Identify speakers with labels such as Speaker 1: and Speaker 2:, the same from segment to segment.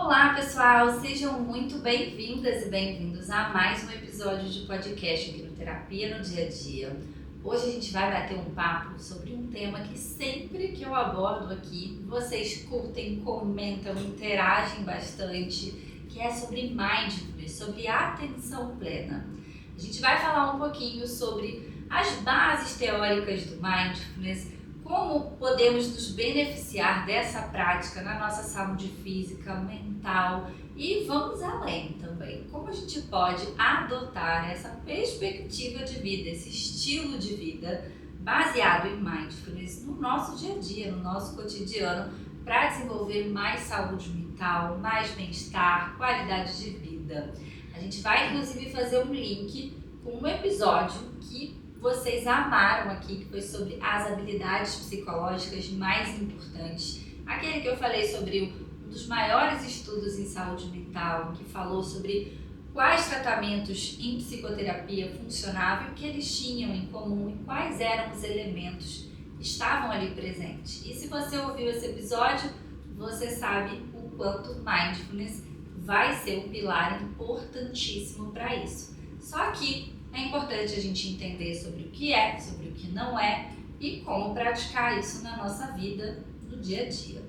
Speaker 1: Olá, pessoal! Sejam muito bem-vindas e bem-vindos a mais um episódio de podcast aqui no Terapia no Dia a Dia. Hoje a gente vai bater um papo sobre um tema que sempre que eu abordo aqui, vocês curtem, comentam, interagem bastante, que é sobre mindfulness, sobre atenção plena. A gente vai falar um pouquinho sobre as bases teóricas do mindfulness, como podemos nos beneficiar dessa prática na nossa saúde física, mental e vamos além também. Como a gente pode adotar essa perspectiva de vida, esse estilo de vida baseado em mindfulness no nosso dia a dia, no nosso cotidiano, para desenvolver mais saúde mental, mais bem-estar, qualidade de vida. A gente vai inclusive fazer um link com um episódio que vocês amaram aqui, que foi sobre as habilidades psicológicas mais importantes. Aquele que eu falei sobre um dos maiores estudos em saúde mental, que falou sobre quais tratamentos em psicoterapia funcionavam e o que eles tinham em comum e quais eram os elementos que estavam ali presentes. E se você ouviu esse episódio, você sabe o quanto mindfulness vai ser um pilar importantíssimo para isso. Só que é importante a gente entender sobre o que é, sobre o que não é e como praticar isso na nossa vida, no dia a dia.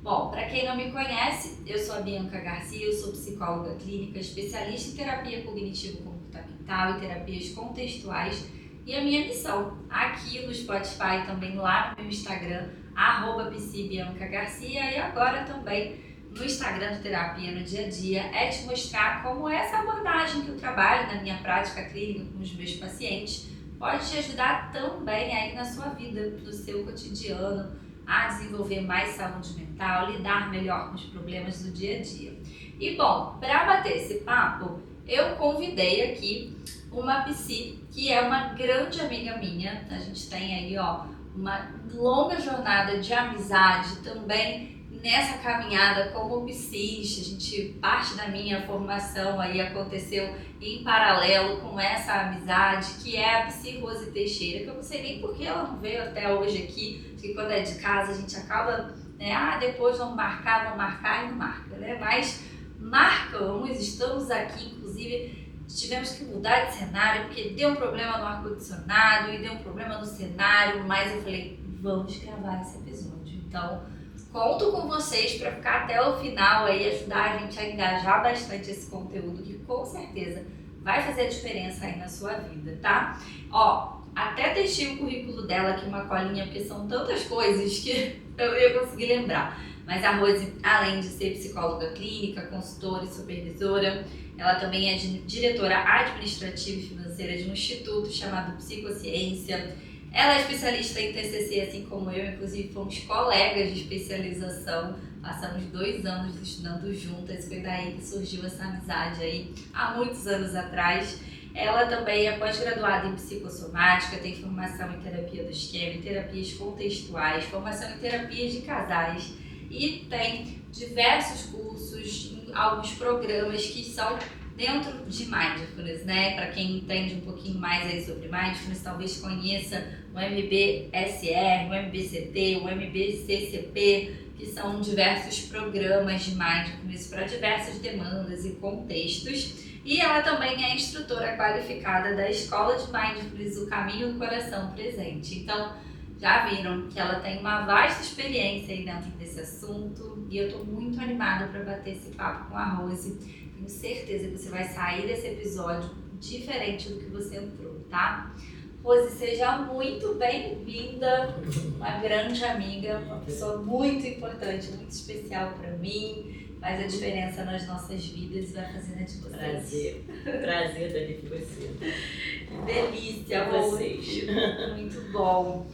Speaker 1: Bom, para quem não me conhece, eu sou a Bianca Garcia, eu sou psicóloga clínica, especialista em terapia cognitivo-comportamental e terapias contextuais. E a minha missão aqui no Spotify, também lá no meu Instagram, @psibiancagarcia, e agora também no Instagram do Terapia no Dia a Dia, é te mostrar como essa abordagem que eu trabalho na minha prática clínica com os meus pacientes pode te ajudar também aí na sua vida, no seu cotidiano, a desenvolver mais saúde mental, lidar melhor com os problemas do dia a dia. E bom, para bater esse papo, eu convidei aqui uma psi que é uma grande amiga minha. A gente tem aí uma longa jornada de amizade também. Nessa caminhada como psis, parte da minha formação aí aconteceu em paralelo com essa amizade, que é a Psi Rose Teixeira, que eu não sei nem por que ela não veio até hoje aqui, porque quando é de casa a gente acaba, depois vamos marcar e não marca, né? Mas marcamos, estamos aqui, inclusive tivemos que mudar de cenário, porque deu um problema no ar-condicionado e deu um problema no cenário, mas eu falei, vamos gravar esse episódio, então conto com vocês para ficar até o final aí, ajudar a gente a engajar bastante esse conteúdo que com certeza vai fazer a diferença aí na sua vida, tá? Até deixei o currículo dela aqui, uma colinha, porque são tantas coisas que eu ia conseguir lembrar. Mas a Rose, além de ser psicóloga clínica, consultora e supervisora, ela também é diretora administrativa e financeira de um instituto chamado Psicociência. Ela é especialista em TCC, assim como eu, inclusive fomos colegas de especialização, passamos 2 anos estudando juntas, foi daí que surgiu essa amizade aí, há muitos anos atrás. Ela também é pós-graduada em psicossomática, tem formação em terapia do esquema, em terapias contextuais, formação em terapias de casais e tem diversos cursos, alguns programas que são dentro de mindfulness, né? Para quem entende um pouquinho mais aí sobre mindfulness, talvez conheça o MBSR, o MBCT, o MBCCP, que são diversos programas de mindfulness para diversas demandas e contextos. E ela também é instrutora qualificada da Escola de Mindfulness, o Caminho do Coração Presente. Então, já viram que ela tem uma vasta experiência aí dentro desse assunto e eu estou muito animada para bater esse papo com a Rose. Tenho certeza que você vai sair desse episódio diferente do que você entrou, tá? Rose, seja muito bem-vinda, uma grande amiga, uma pessoa muito importante, muito especial para mim, faz a diferença nas nossas vidas e vai fazendo a diferença.
Speaker 2: Prazer estar aqui com você.
Speaker 1: Que delícia,
Speaker 2: Rose.
Speaker 1: Muito bom.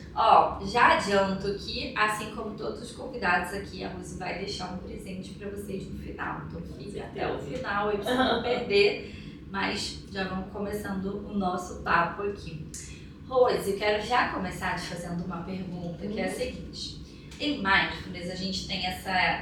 Speaker 1: Já adianto que, assim como todos os convidados aqui, a Rose vai deixar um presente para vocês no final. Então fique até o final e pra não perder, mas já vamos começando o nosso papo aqui. Rose, eu quero já começar te fazendo uma pergunta, que é a seguinte. Em mindfulness a gente tem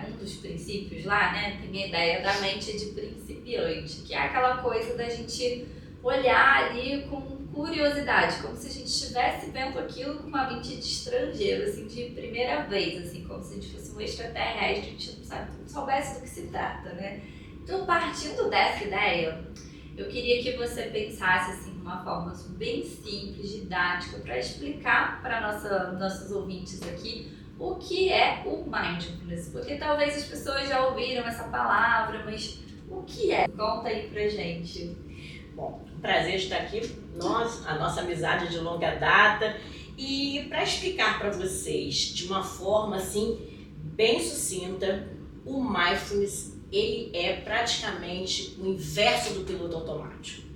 Speaker 1: um dos princípios lá, né? Tem a ideia da mente de principiante, que é aquela coisa da gente olhar ali com curiosidade, como se a gente estivesse vendo aquilo com uma mente de estrangeiro, assim, de primeira vez, assim, como se a gente fosse um extraterrestre, a gente não soubesse do que se trata, né? Então, partindo dessa ideia, eu queria que você pensasse, assim, de uma forma bem simples, didática, para explicar para nossos ouvintes aqui o que é o Mindfulness, porque talvez as pessoas já ouviram essa palavra, mas o que é? Conta aí pra gente.
Speaker 2: Bom, prazer estar aqui, a nossa amizade de longa data, e para explicar para vocês de uma forma assim bem sucinta, o Mindfulness ele é praticamente o inverso do piloto automático.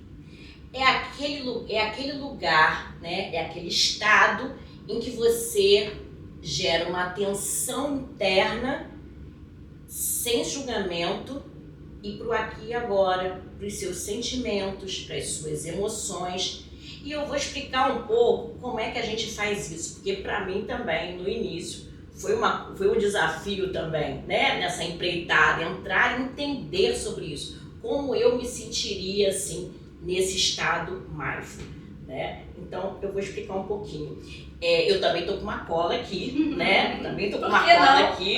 Speaker 2: É aquele lugar, né? É aquele estado em que você gera uma atenção interna sem julgamento e para o aqui e agora, para os seus sentimentos, para as suas emoções. E eu vou explicar um pouco como é que a gente faz isso, porque para mim também, no início, foi um desafio também, né? Nessa empreitada, entrar e entender sobre isso. Como eu me sentiria, assim, nesse estado mindful, né? Então, eu vou explicar um pouquinho. Eu também tô com uma cola aqui, né? Também tô com uma cola aqui.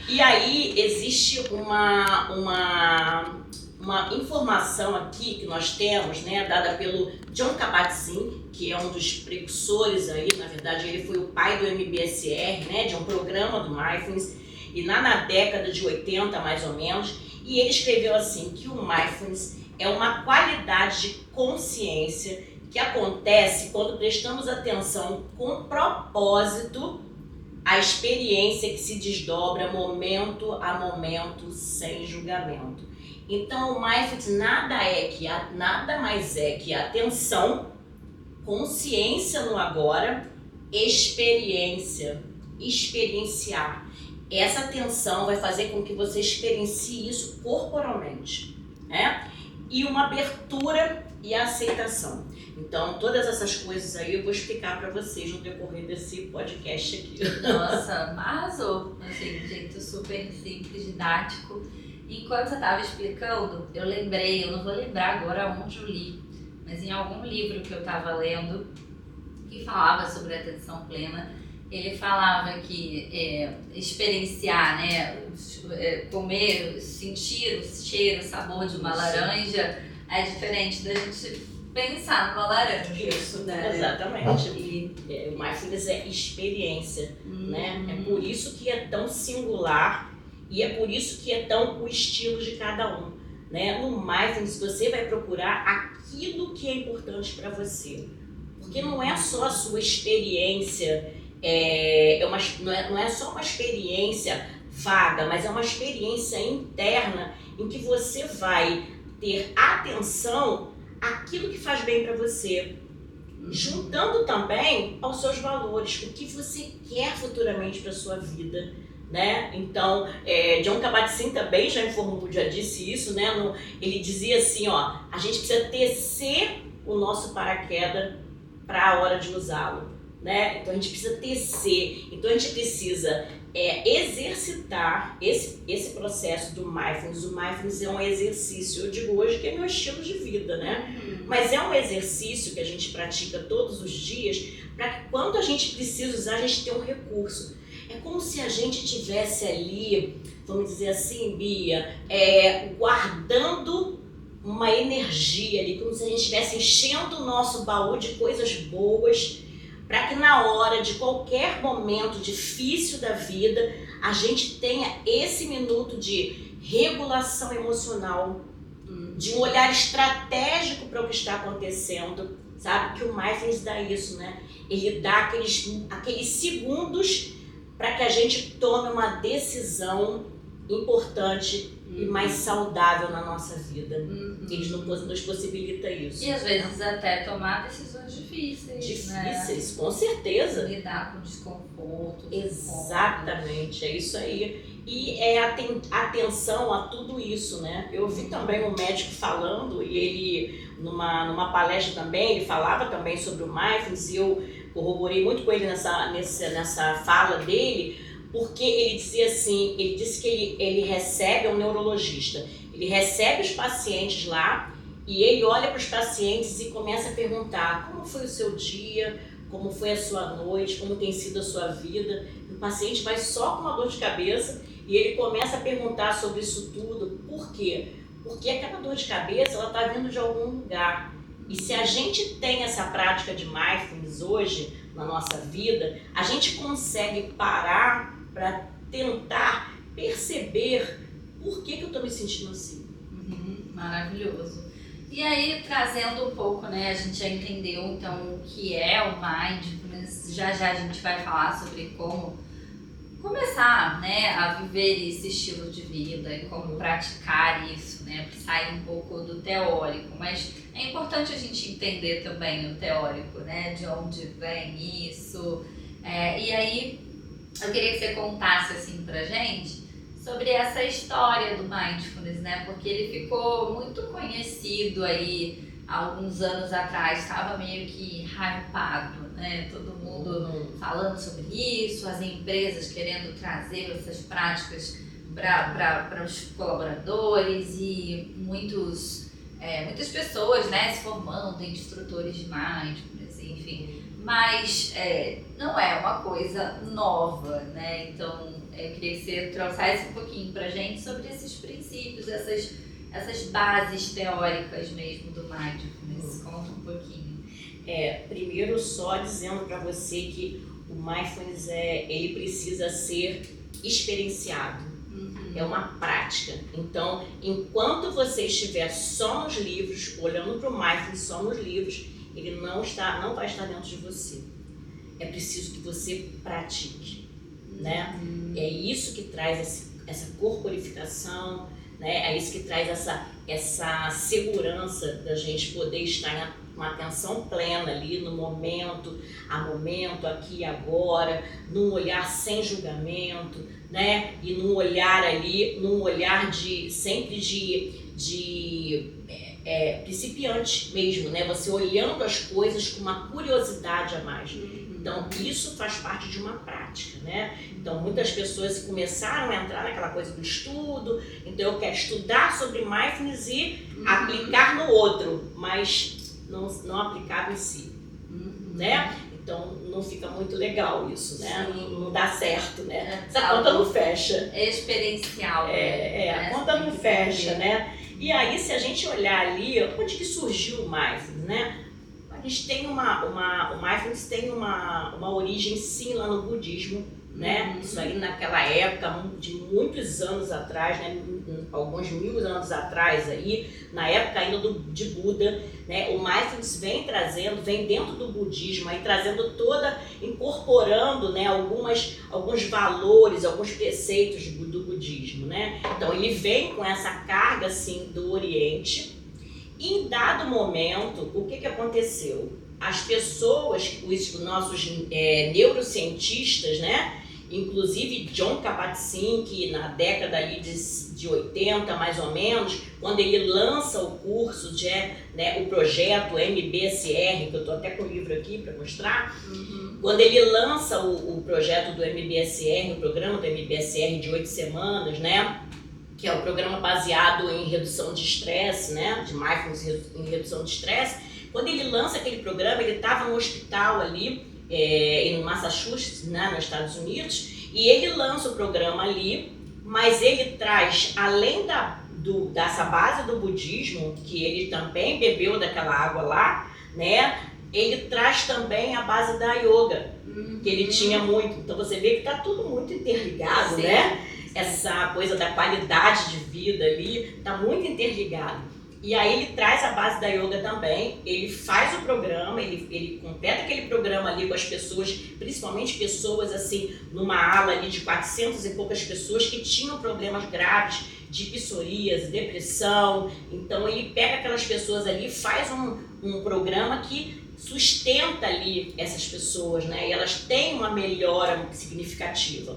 Speaker 2: E aí, existe uma informação aqui que nós temos, né? Dada pelo Jon Kabat-Zinn, que é um dos precursores aí, na verdade, ele foi o pai do MBSR, né? De um programa do Mindfulness, e na década de 80, mais ou menos, e ele escreveu assim, que o Mindfulness é uma qualidade de consciência que acontece quando prestamos atenção com propósito à experiência que se desdobra momento a momento sem julgamento. Então o Mindfulness nada mais é que atenção, consciência no agora, experienciar. Essa atenção vai fazer com que você experiencie isso corporalmente, né? E uma abertura e aceitação. Então, todas essas coisas aí eu vou explicar para vocês no decorrer desse podcast aqui.
Speaker 1: Nossa, arrasou! Assim, de jeito super simples, didático. Enquanto você estava explicando, eu lembrei, eu não vou lembrar agora onde eu li, mas em algum livro que eu estava lendo, que falava sobre a atenção plena, ele falava que experienciar, né, comer, sentir o cheiro, o sabor de uma laranja é diferente da gente pensar numa laranja.
Speaker 2: Isso,
Speaker 1: né?
Speaker 2: Exatamente. E o Mindfulness é experiência, né? É por isso que é tão singular e é por isso que é tão o estilo de cada um, né? No Mindfulness você vai procurar aquilo que é importante para você, porque não é só a sua experiência, não é só uma experiência vaga, mas é uma experiência interna em que você vai ter atenção àquilo que faz bem para você, juntando também aos seus valores, o que você quer futuramente para sua vida, né? Então, Jon Kabat-Zinn também já disse isso, né? Ele dizia assim, ó, a gente precisa tecer o nosso paraquedas para a hora de usá-lo, né? Então a gente precisa tecer, então a gente precisa exercitar esse processo do Mindfulness. O Mindfulness é um exercício, eu digo hoje que é meu estilo de vida, né? Mas é um exercício que a gente pratica todos os dias para que quando a gente precisa usar, a gente tenha um recurso. É como se a gente tivesse ali, vamos dizer assim, Bia, guardando uma energia ali, como se a gente estivesse enchendo o nosso baú de coisas boas, para que na hora de qualquer momento difícil da vida, a gente tenha esse minuto de regulação emocional, de um olhar estratégico para o que está acontecendo, sabe? Que o Mindfulness dá isso, né? Ele dá aqueles segundos para que a gente tome uma decisão importante e mais saudável na nossa vida. Eles nos possibilitam isso.
Speaker 1: E às vezes até tomar decisões difíceis.
Speaker 2: Difíceis, né? Com certeza.
Speaker 1: Lidar com desconforto.
Speaker 2: Exatamente, é isso aí. E atenção a tudo isso, né? Eu vi também um médico falando, e ele, numa palestra também, ele falava também sobre o Mindfulness, e eu corroborei muito com ele nessa fala dele, porque ele dizia assim, ele disse que ele recebe, é um neurologista, ele recebe os pacientes lá E ele olha para os pacientes e começa a perguntar como foi o seu dia, como foi a sua noite, como tem sido a sua vida. O paciente vai só com uma dor de cabeça e ele começa a perguntar sobre isso tudo. Por quê? Porque aquela dor de cabeça ela está vindo de algum lugar. E se a gente tem essa prática de mindfulness hoje na nossa vida, a gente consegue parar para tentar perceber por que eu estou me sentindo assim.
Speaker 1: Maravilhoso. E aí, trazendo um pouco, né, a gente já entendeu então o que é o mindfulness, já a gente vai falar sobre como começar, né, a viver esse estilo de vida e como praticar isso, né, sair um pouco do teórico, mas é importante a gente entender também o teórico, né, de onde vem isso, e aí eu queria que você contasse assim pra gente sobre essa história do mindfulness, né, porque ele ficou muito conhecido aí há alguns anos atrás, estava meio que hypado, né, todo mundo falando sobre isso, as empresas querendo trazer essas práticas para os colaboradores e muitas pessoas, né, se formando em instrutores de mindfulness, enfim, mas não é uma coisa nova, né, então eu queria que você trouxesse um pouquinho para a gente sobre esses princípios, essas bases teóricas mesmo do mindfulness, conta um pouquinho.
Speaker 2: Primeiro só dizendo para você que o mindfulness ele precisa ser experienciado, é uma prática. Então, enquanto você estiver só nos livros, olhando para o mindfulness só nos livros, ele não vai estar dentro de você. É preciso que você pratique, né? É isso que traz essa corporificação, né? É isso que traz essa segurança da gente poder estar com atenção plena ali no momento, aqui e agora, num olhar sem julgamento, né? E num olhar sempre de principiante mesmo, né? Você olhando as coisas com uma curiosidade a mais. Então, isso faz parte de uma prática, né? Então, muitas pessoas começaram a entrar naquela coisa do estudo, então eu quero estudar sobre mindfulness e aplicar no outro, mas não aplicado em si, né? Então, não fica muito legal isso, né? Não dá certo, né? Essa conta não fecha.
Speaker 1: É experiencial.
Speaker 2: A conta não fecha, né? E aí, se a gente olhar ali, onde que surgiu o mindfulness, né? A gente tem o mindfulness tem uma origem sim lá no budismo, né? Isso aí naquela época de muitos anos atrás, né? Alguns 1000 anos atrás aí, na época ainda de Buda, né? O mindfulness vem dentro do budismo, aí trazendo incorporando, né? Alguns valores, alguns preceitos do budismo, né? Então ele vem com essa carga assim do Oriente. E em dado momento, o que aconteceu? As pessoas, os nossos neurocientistas, né? Inclusive Jon Kabat-Zinn, que na década ali de 80, mais ou menos, quando ele lança o curso, o projeto MBSR, que eu estou até com o livro aqui para mostrar, quando ele lança o projeto do MBSR, o programa do MBSR de 8 semanas, né? Que é o programa baseado em redução de estresse, né? De mindfulness em redução de estresse. Quando ele lança aquele programa, ele estava no hospital ali, em Massachusetts, né, nos Estados Unidos, e ele lança o programa ali, mas ele traz, além dessa base do budismo, que ele também bebeu daquela água lá, né? Ele traz também a base da yoga, que ele tinha muito. Então você vê que está tudo muito interligado, né? Essa coisa da qualidade de vida ali está muito interligado. E aí ele traz a base da yoga também, ele faz o programa, ele completa aquele programa ali com as pessoas, principalmente pessoas assim, numa ala ali de 400 e poucas pessoas que tinham problemas graves de psoríase, depressão. Então ele pega aquelas pessoas ali e faz um programa que sustenta ali essas pessoas, né? E elas têm uma melhora significativa.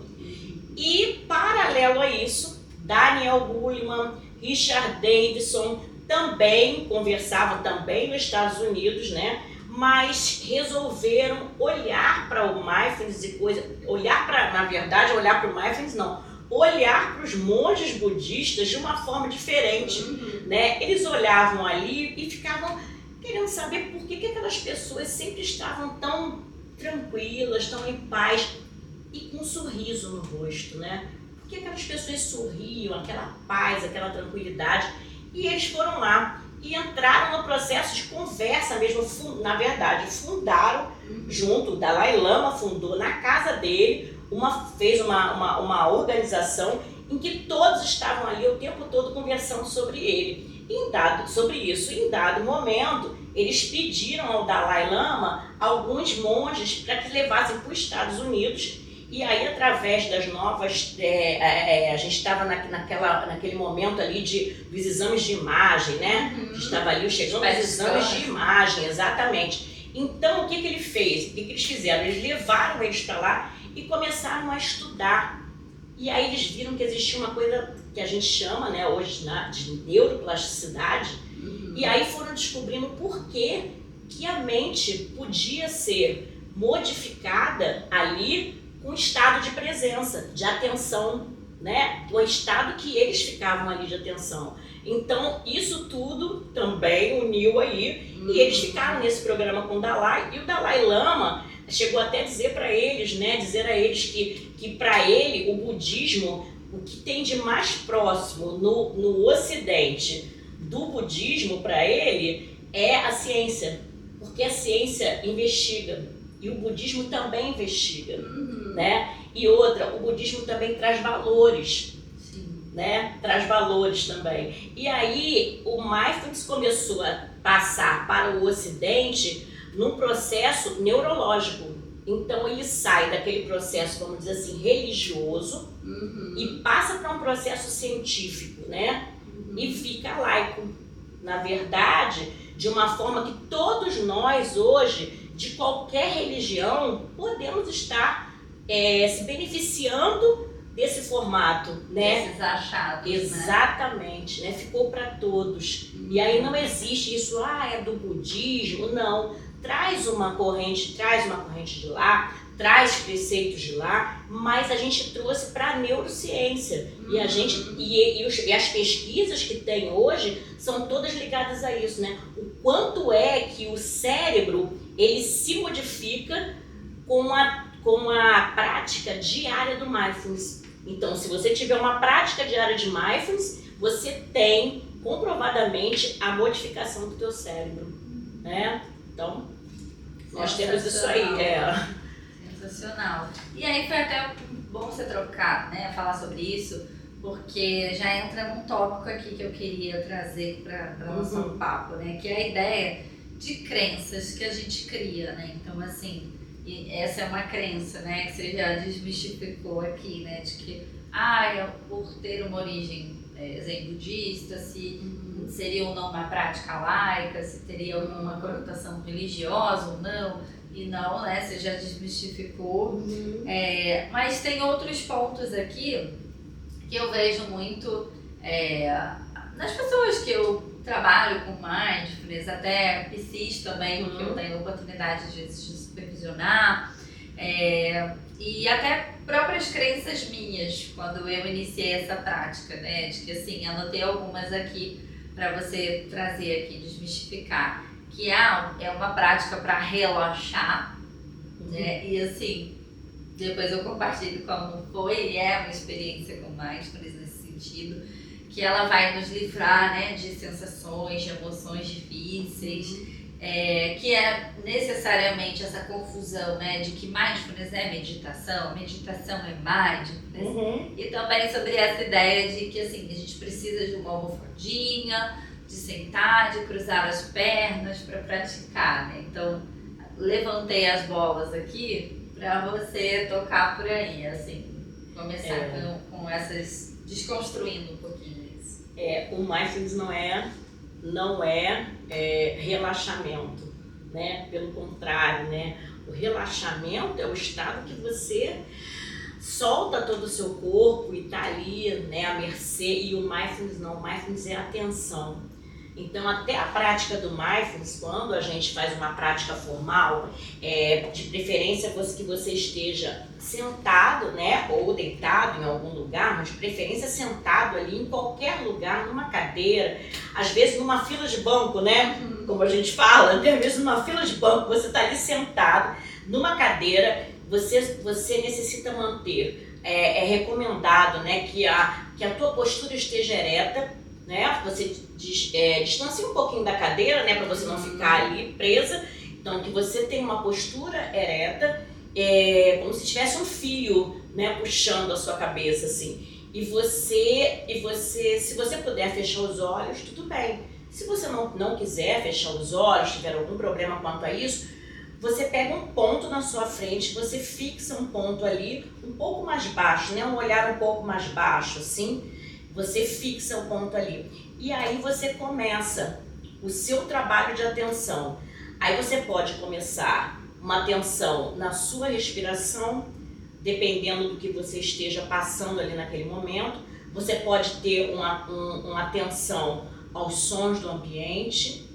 Speaker 2: E paralelo a isso, Daniel Goleman, Richard Davidson também conversavam também nos Estados Unidos, né? Mas resolveram olhar para o mindfulness e olhar para o mindfulness não, olhar para os monges budistas de uma forma diferente, né? Eles olhavam ali e ficavam querendo saber por que aquelas pessoas sempre estavam tão tranquilas, tão em paz e com um sorriso no rosto, né? Por que aquelas pessoas sorriam, aquela paz, aquela tranquilidade? E eles foram lá e entraram no processo de conversa mesmo, na verdade, fundaram junto, o Dalai Lama fundou na casa dele, fez uma organização em que todos estavam ali o tempo todo conversando sobre ele. Em dado momento, eles pediram ao Dalai Lama alguns monges para que levassem para os Estados Unidos. E aí, através das novas, a gente estava naquele momento ali dos exames de imagem, né? A gente estava ali chegando aos exames de imagem, exatamente. Então, o que ele fez? O que eles fizeram? Eles levaram eles para lá e começaram a estudar. E aí eles viram que existia uma coisa que a gente chama, né, hoje de neuroplasticidade. E aí foram descobrindo por que a mente podia ser modificada ali com estado de presença, de atenção, né? O estado que eles ficavam ali de atenção. Então, isso tudo também uniu aí, e eles ficaram nesse programa com o Dalai, e o Dalai Lama chegou até a dizer para eles, né? Dizer a eles que para ele, o budismo, o que tem de mais próximo no Ocidente do budismo para ele é a ciência, porque a ciência investiga. E o budismo também investiga, né? E outra, o budismo também traz valores, né? Traz valores também. E aí o mindfulness começou a passar para o Ocidente num processo neurológico. Então ele sai daquele processo, vamos dizer assim, religioso e passa para um processo científico, né? E fica laico. Na verdade, de uma forma que todos nós hoje, de qualquer religião, podemos estar se beneficiando desse formato, né?
Speaker 1: Esses achados,
Speaker 2: exatamente, né? Ficou para todos. E aí não existe isso, é do budismo, não. Traz uma corrente de lá, traz preceitos de lá, mas a gente trouxe para a neurociência. E a gente e as pesquisas que tem hoje são todas ligadas a isso, né? O quanto é que o cérebro ele se modifica com a prática diária do mindfulness. Então, se você tiver uma prática diária de mindfulness, você tem comprovadamente a modificação do teu cérebro, né? Então, nós temos isso aí.
Speaker 1: Sensacional. E aí foi até bom você trocar, né? Falar sobre isso, porque já entra num tópico aqui que eu queria trazer para nosso papo, né? Que é a ideia de crenças que a gente cria, né? Então, assim, essa é uma crença, né? Que você já desmistificou aqui, né? De que, por ter uma origem zen budista, se seria ou não uma prática laica, se teria alguma conotação religiosa ou não, e não, né? Você já desmistificou. Mas tem outros pontos aqui que eu vejo muito nas pessoas que eu trabalho com mindfulness, até PCs também, que eu tenho oportunidade de supervisionar, e até próprias crenças minhas, quando eu iniciei essa prática, né? De que, assim, anotei algumas aqui para você trazer aqui, desmistificar, que é uma prática para relaxar, né? E assim, depois eu compartilho como foi, e é uma experiência com mindfulness nesse sentido, que ela vai nos livrar, né, de sensações, de emoções difíceis, que é necessariamente essa confusão, né, de que mindfulness é meditação é mindfulness, e também sobre essa ideia de que, assim, a gente precisa de uma almofadinha, de sentar, de cruzar as pernas para praticar, né? Então, levantei as bolas aqui para você tocar por aí, assim, começar com essas, desconstruindo um pouquinho isso.
Speaker 2: O mindfulness não é relaxamento, né? Pelo contrário, né? O relaxamento é o estado que você solta todo o seu corpo e tá ali, né, à mercê. E o mindfulness não, o mindfulness é atenção. Então, até a prática do mindfulness, quando a gente faz uma prática formal, de preferência que você esteja sentado, né, ou deitado em algum lugar, mas de preferência sentado ali em qualquer lugar, numa cadeira, às vezes numa fila de banco, né, como a gente fala, às vezes numa fila de banco, você está ali sentado, numa cadeira, você necessita manter, é recomendado, né, que a tua postura esteja ereta, né? Você distancia um pouquinho da cadeira, né, para você não ficar ali presa. Então, que você tenha uma postura ereta, como se tivesse um fio, né, puxando a sua cabeça, assim. E você, se você puder fechar os olhos, tudo bem. Se você não quiser fechar os olhos, tiver algum problema quanto a isso, você pega um ponto na sua frente, você fixa um ponto ali um pouco mais baixo, né, um olhar um pouco mais baixo, assim. Você fixa o ponto ali. E aí você começa o seu trabalho de atenção. Aí você pode começar uma atenção na sua respiração, dependendo do que você esteja passando ali naquele momento. Você pode ter uma atenção aos sons do ambiente,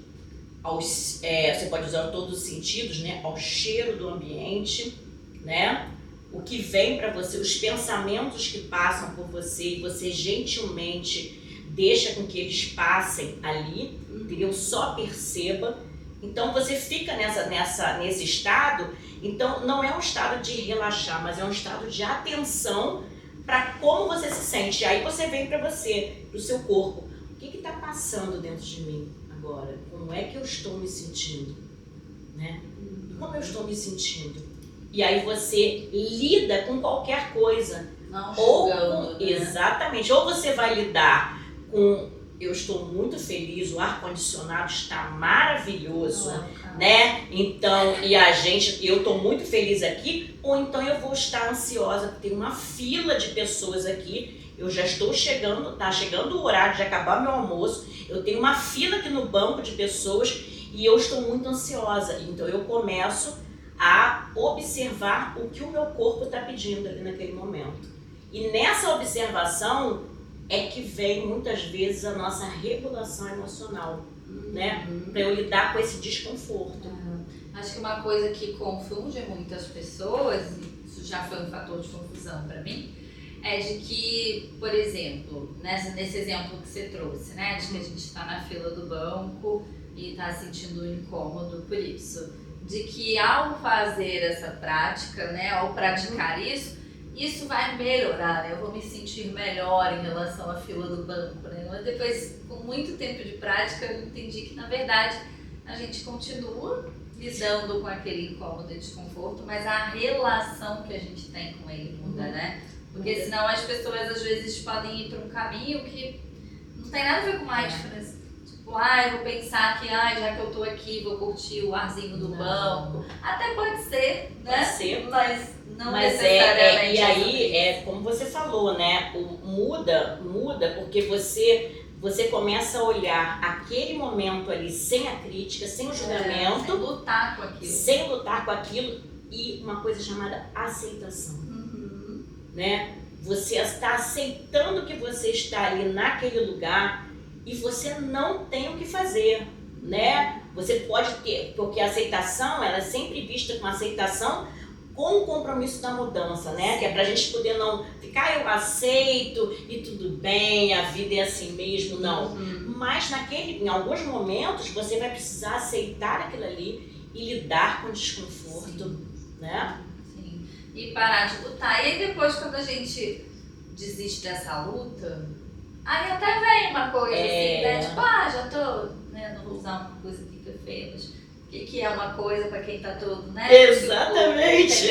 Speaker 2: você pode usar todos os sentidos, né? Ao cheiro do ambiente, né? O que vem para você, os pensamentos que passam por você e você gentilmente deixa com que eles passem ali, entendeu? Só perceba. Então você fica nesse estado, então não é um estado de relaxar, mas é um estado de atenção para como você se sente. Aí você vem para você, para o seu corpo. O que está passando dentro de mim agora? Como é que eu estou me sentindo? Né? Como eu estou me sentindo? E aí você lida com qualquer coisa.
Speaker 1: Não julgando, né?
Speaker 2: Exatamente. Ou você vai lidar com, eu estou muito feliz, o ar-condicionado está maravilhoso, né? Então, eu estou muito feliz aqui, ou então eu vou estar ansiosa, porque tem uma fila de pessoas aqui, eu já estou chegando, está chegando o horário de acabar meu almoço, eu tenho uma fila aqui no banco de pessoas e eu estou muito ansiosa. Então eu começo a observar o que o meu corpo está pedindo ali naquele momento. E nessa observação é que vem muitas vezes a nossa regulação emocional, né? Para eu lidar com esse desconforto.
Speaker 1: Acho que uma coisa que confunde muitas pessoas, e isso já foi um fator de confusão para mim, é de que, por exemplo, nesse exemplo que você trouxe, né? De que a gente está na fila do banco e está sentindo incômodo por isso. De que ao fazer essa prática, né, ao praticar isso vai melhorar, né? Eu vou me sentir melhor em relação à fila do banco, né? Mas depois, com muito tempo de prática, eu entendi que, na verdade, a gente continua lidando com aquele incômodo e desconforto, mas a relação que a gente tem com ele muda, né? Porque senão as pessoas, às vezes, podem ir para um caminho que não tem nada a ver com mindfulness. Eu vou pensar que, já que eu tô aqui, vou curtir o arzinho do banco. Até pode ser, né?
Speaker 2: Pode ser.
Speaker 1: Mas não necessariamente.
Speaker 2: E aí, como você falou, né? Muda porque você começa a olhar aquele momento ali sem a crítica, sem o julgamento. Sem lutar com aquilo. E uma coisa chamada aceitação. Né? Você está aceitando que você está ali naquele lugar e você não tem o que fazer, né? Você pode ter, porque a aceitação, ela é sempre vista com aceitação com o compromisso da mudança, né? Que é pra gente poder não ficar, eu aceito e tudo bem, a vida é assim mesmo, não. Mas em alguns momentos você vai precisar aceitar aquilo ali e lidar com o desconforto, né?
Speaker 1: Sim. E parar de lutar. E aí depois, quando a gente desiste dessa luta, aí até vem uma coisa assim, né? Tipo, já tô, né? Não vou usar uma coisa que fica feia, mas o que é uma coisa pra quem tá todo, né?
Speaker 2: Exatamente!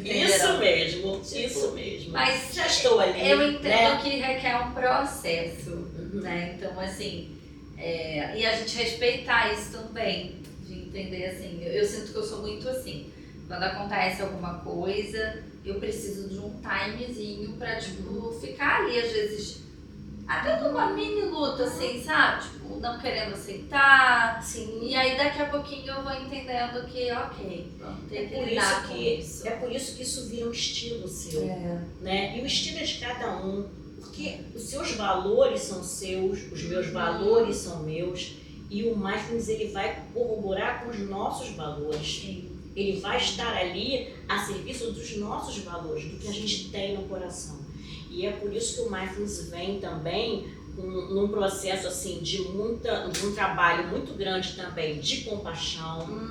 Speaker 1: Isso
Speaker 2: mesmo, isso mesmo.
Speaker 1: Mas
Speaker 2: já estou ali,
Speaker 1: eu entendo,
Speaker 2: né?
Speaker 1: Que requer um processo, né? Então, assim, e a gente respeitar isso também, de entender, assim, eu sinto que eu sou muito assim. Quando acontece alguma coisa, eu preciso de um timezinho pra, tipo, ficar ali, às vezes, até numa mini luta, assim, sabe? Tipo, não querendo aceitar.
Speaker 2: Sim.
Speaker 1: E aí, daqui a pouquinho, eu vou entendendo que, ok, vamos ter que lidar com isso.
Speaker 2: É por isso que isso vira um estilo seu, né? E o estilo é de cada um, porque os seus valores são seus, os meus valores são meus. E o mindfulness, ele vai corroborar com os nossos valores.
Speaker 1: Sim.
Speaker 2: Ele vai estar ali a serviço dos nossos valores, do que a gente tem no coração. E é por isso que o mindfulness vem também num processo assim de um trabalho muito grande também de compaixão,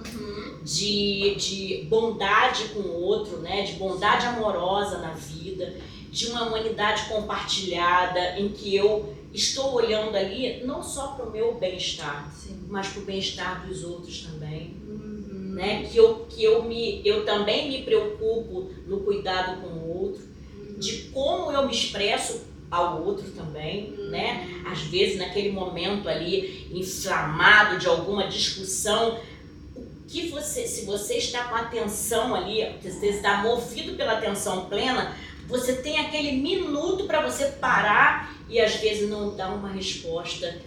Speaker 2: de bondade com o outro, né? De bondade amorosa na vida, de uma humanidade compartilhada, em que eu estou olhando ali não só para o meu bem-estar, mas para o bem-estar dos outros também. Né? Que eu também me preocupo no cuidado com o outro, de como eu me expresso ao outro também, né? Às vezes naquele momento ali inflamado de alguma discussão, se você está com atenção ali, se você está movido pela atenção plena, você tem aquele minuto para você parar e às vezes não dar uma resposta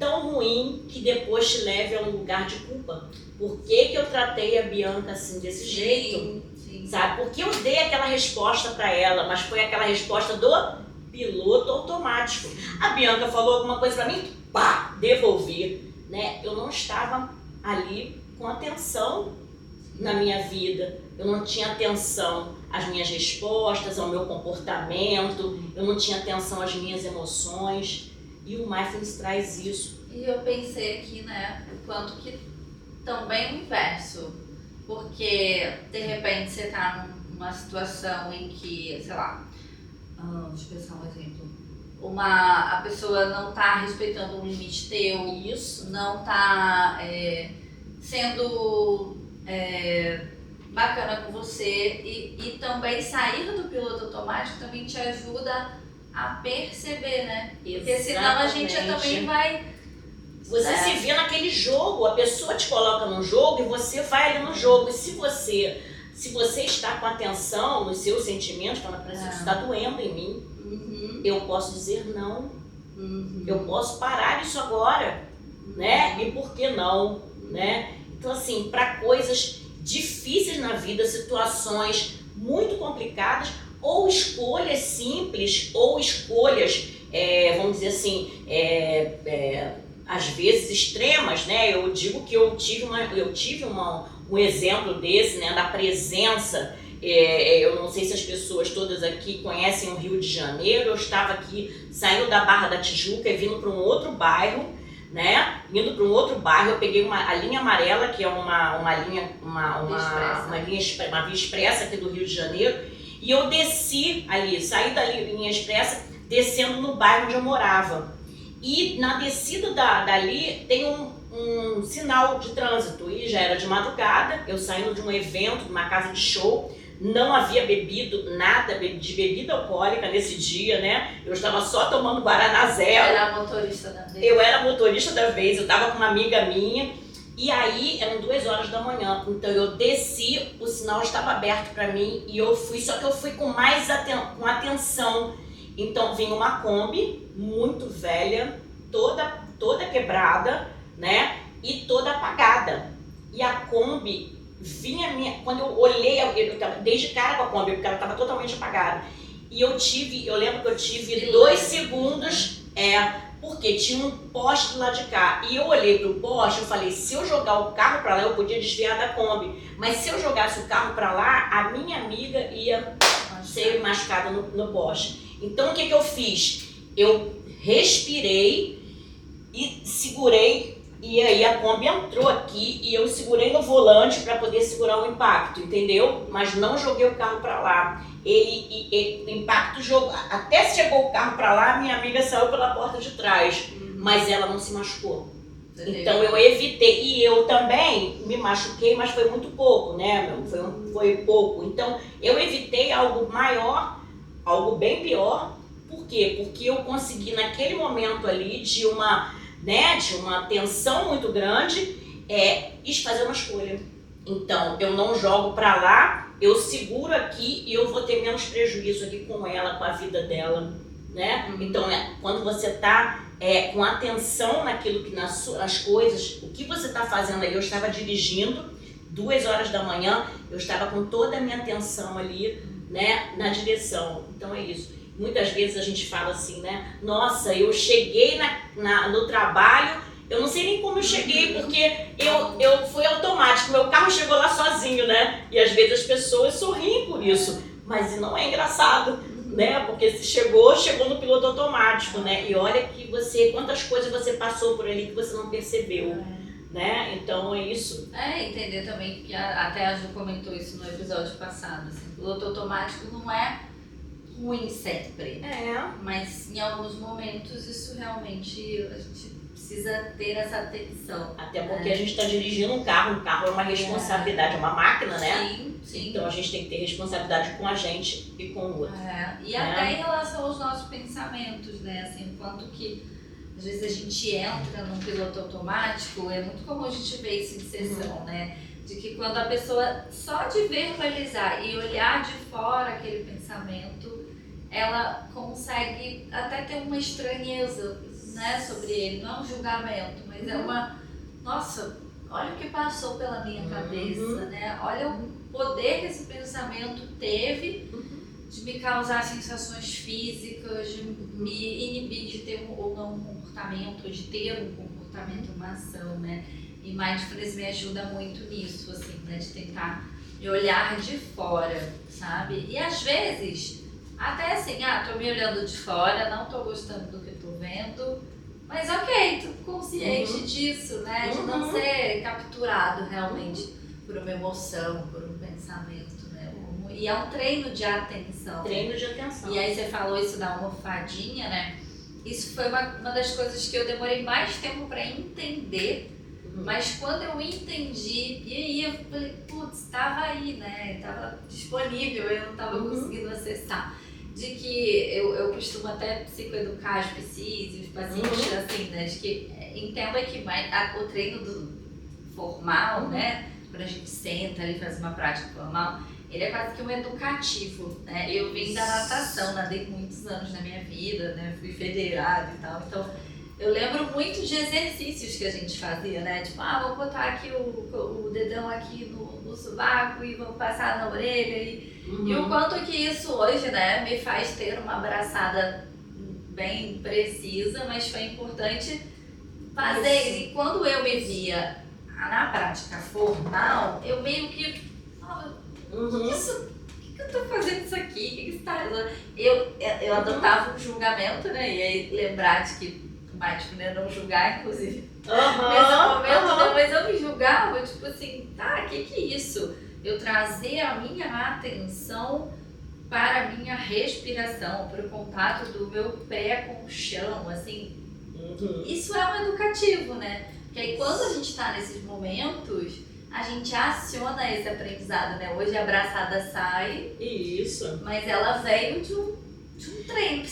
Speaker 2: tão ruim que depois te leve a um lugar de culpa. Por que eu tratei a Bianca assim desse jeito? Sabe? Porque eu dei aquela resposta para ela, mas foi aquela resposta do piloto automático. A Bianca falou alguma coisa para mim, pá, devolvi, né? Eu não estava ali com atenção na minha vida, eu não tinha atenção às minhas respostas, ao meu comportamento, eu não tinha atenção às minhas emoções, e o mindfulness traz isso.
Speaker 1: E eu pensei aqui, né, o quanto que também o inverso, porque de repente você tá numa situação em que, sei lá, deixa eu pensar um exemplo, a pessoa não tá respeitando um limite teu,
Speaker 2: Isso.
Speaker 1: não tá sendo bacana com você, e também sair do piloto automático também te ajuda a perceber, né? Porque senão a gente também vai...
Speaker 2: Você se vê naquele jogo, a pessoa te coloca num jogo e você vai ali no jogo. E se você está com atenção nos seus sentimentos, falando, isso está doendo em mim, eu posso dizer não, eu posso parar isso agora, né? E por que não, né? Então assim, para coisas difíceis na vida, situações muito complicadas, ou escolhas simples, ou escolhas, vamos dizer assim, às vezes extremas, né? Eu digo que eu tive um exemplo desse, né? Da presença. Eu não sei se as pessoas todas aqui conhecem o Rio de Janeiro. Eu estava aqui saindo da Barra da Tijuca e vindo para um outro bairro, né? Indo para um outro bairro, eu peguei a linha amarela, que é uma via expressa aqui do Rio de Janeiro, e eu desci ali, saí da linha expressa, descendo no bairro onde eu morava. E na descida dali tem um sinal de trânsito, e já era de madrugada, eu saindo de um evento, de uma casa de show, não havia bebido nada de bebida alcoólica nesse dia, né? Eu estava só tomando Guaraná Zero.
Speaker 1: Era motorista da vez.
Speaker 2: Eu era motorista da vez, eu estava com uma amiga minha, e aí eram 2 horas da manhã, então eu desci, o sinal estava aberto para mim, e eu fui, só que eu fui com mais com atenção. Então vinha uma Kombi muito velha, toda quebrada, né? E toda apagada. E a Kombi vinha quando eu olhei, eu dei de cara com a Kombi, porque ela estava totalmente apagada. E eu lembro que eu tive 2 segundos, porque tinha um poste do lado de cá. E eu olhei pro poste, eu falei, se eu jogar o carro para lá, eu podia desviar da Kombi. Mas se eu jogasse o carro para lá, a minha amiga ia ser machucada no poste. Então o que eu fiz? Eu respirei e segurei, e aí a Kombi entrou aqui e eu segurei no volante para poder segurar o impacto, entendeu? Mas não joguei o carro para lá. O impacto jogou, até chegou o carro para lá, minha amiga saiu pela porta de trás, mas ela não se machucou. Então eu evitei, e eu também me machuquei, mas foi muito pouco, né? Foi pouco. Então eu evitei algo maior, algo bem pior. Por quê? Porque eu consegui naquele momento ali de uma tensão muito grande, fazer uma escolha. Então eu não jogo para lá, eu seguro aqui e eu vou ter menos prejuízo aqui com ela, com a vida dela, né? Então quando você está com atenção naquilo que nas coisas, o que você está fazendo aí. Eu estava dirigindo 2 horas da manhã, eu estava com toda a minha atenção ali, né, na direção. Então é isso. Muitas vezes a gente fala assim, né? Nossa, eu cheguei no trabalho Eu não sei nem como eu cheguei, porque eu fui automático, meu carro chegou lá sozinho, né? E às vezes as pessoas sorriem por isso, mas não é engraçado, né? Porque se chegou no piloto automático, né? E olha que quantas coisas você passou por ali que você não percebeu, né? Então é isso.
Speaker 1: Entender também, que até a Ju comentou isso no episódio passado, assim, piloto automático não é ruim sempre, mas em alguns momentos isso realmente a gente precisa ter essa atenção.
Speaker 2: Até porque a gente está dirigindo um carro é uma responsabilidade, é uma máquina, né?
Speaker 1: Sim.
Speaker 2: Então a gente tem que ter responsabilidade com a gente e com o outro.
Speaker 1: E até em relação aos nossos pensamentos, né? Assim, quanto que às vezes a gente entra num piloto automático, é muito comum a gente ver isso em sessão, né? De que quando a pessoa, só de verbalizar e olhar de fora aquele pensamento, ela consegue até ter uma estranheza, né, sobre ele. Não é um julgamento, mas é uma... Nossa, olha o que passou pela minha cabeça, né? Olha o poder que esse pensamento teve de me causar sensações físicas, de me inibir de ter ou não um comportamento, ou de ter um comportamento, uma ação, né? E Mindfulness me ajuda muito nisso, assim, né? De tentar me olhar de fora, sabe? E às vezes, até assim, tô me olhando de fora, não tô gostando do que tô vendo, mas ok, tô consciente disso, né? De não ser capturado realmente por uma emoção, por um pensamento, né? E é um treino de atenção.
Speaker 2: Treino de atenção.
Speaker 1: E aí você falou isso da almofadinha, né? Isso foi uma das coisas que eu demorei mais tempo para entender. Mas quando eu entendi, e aí eu falei, putz, estava aí, né? Estava disponível, eu não estava conseguindo acessar. De que eu costumo até psicoeducar as PCs e os pacientes, assim, né? De que entenda que o treino formal, né? Quando a gente senta ali e faz uma prática formal, ele é quase que um educativo, né? Eu vim da natação, nadei muitos anos na minha vida, né? Fui federada e tal, então... Eu lembro muito de exercícios que a gente fazia, né? Tipo, vou botar aqui o dedão aqui no sovaco e vou passar na orelha. E o quanto que isso hoje, né, me faz ter uma abraçada bem precisa, mas foi importante fazer. E quando eu me via na prática formal, eu meio que... O que eu tô fazendo isso aqui? O que isso tá... Eu adotava um julgamento, né? E aí lembrar de que Mindfulness não julgar, inclusive. Nesse momento, não, mas eu me julgava, tipo assim, que é isso? Eu trazer a minha atenção para a minha respiração, para o contato do meu pé com o chão, assim. Isso é um educativo, né? Porque aí quando a gente está nesses momentos, a gente aciona esse aprendizado, né? Hoje a abraçada sai.
Speaker 2: Isso.
Speaker 1: Mas ela veio de um treino,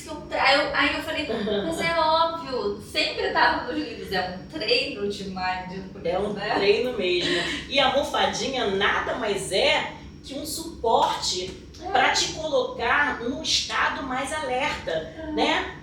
Speaker 1: aí eu falei, mas é óbvio, sempre estava nos livros, é um treino de mindfulness,
Speaker 2: é um treino mesmo. E a almofadinha nada mais é que um suporte para te colocar num estado mais alerta, né?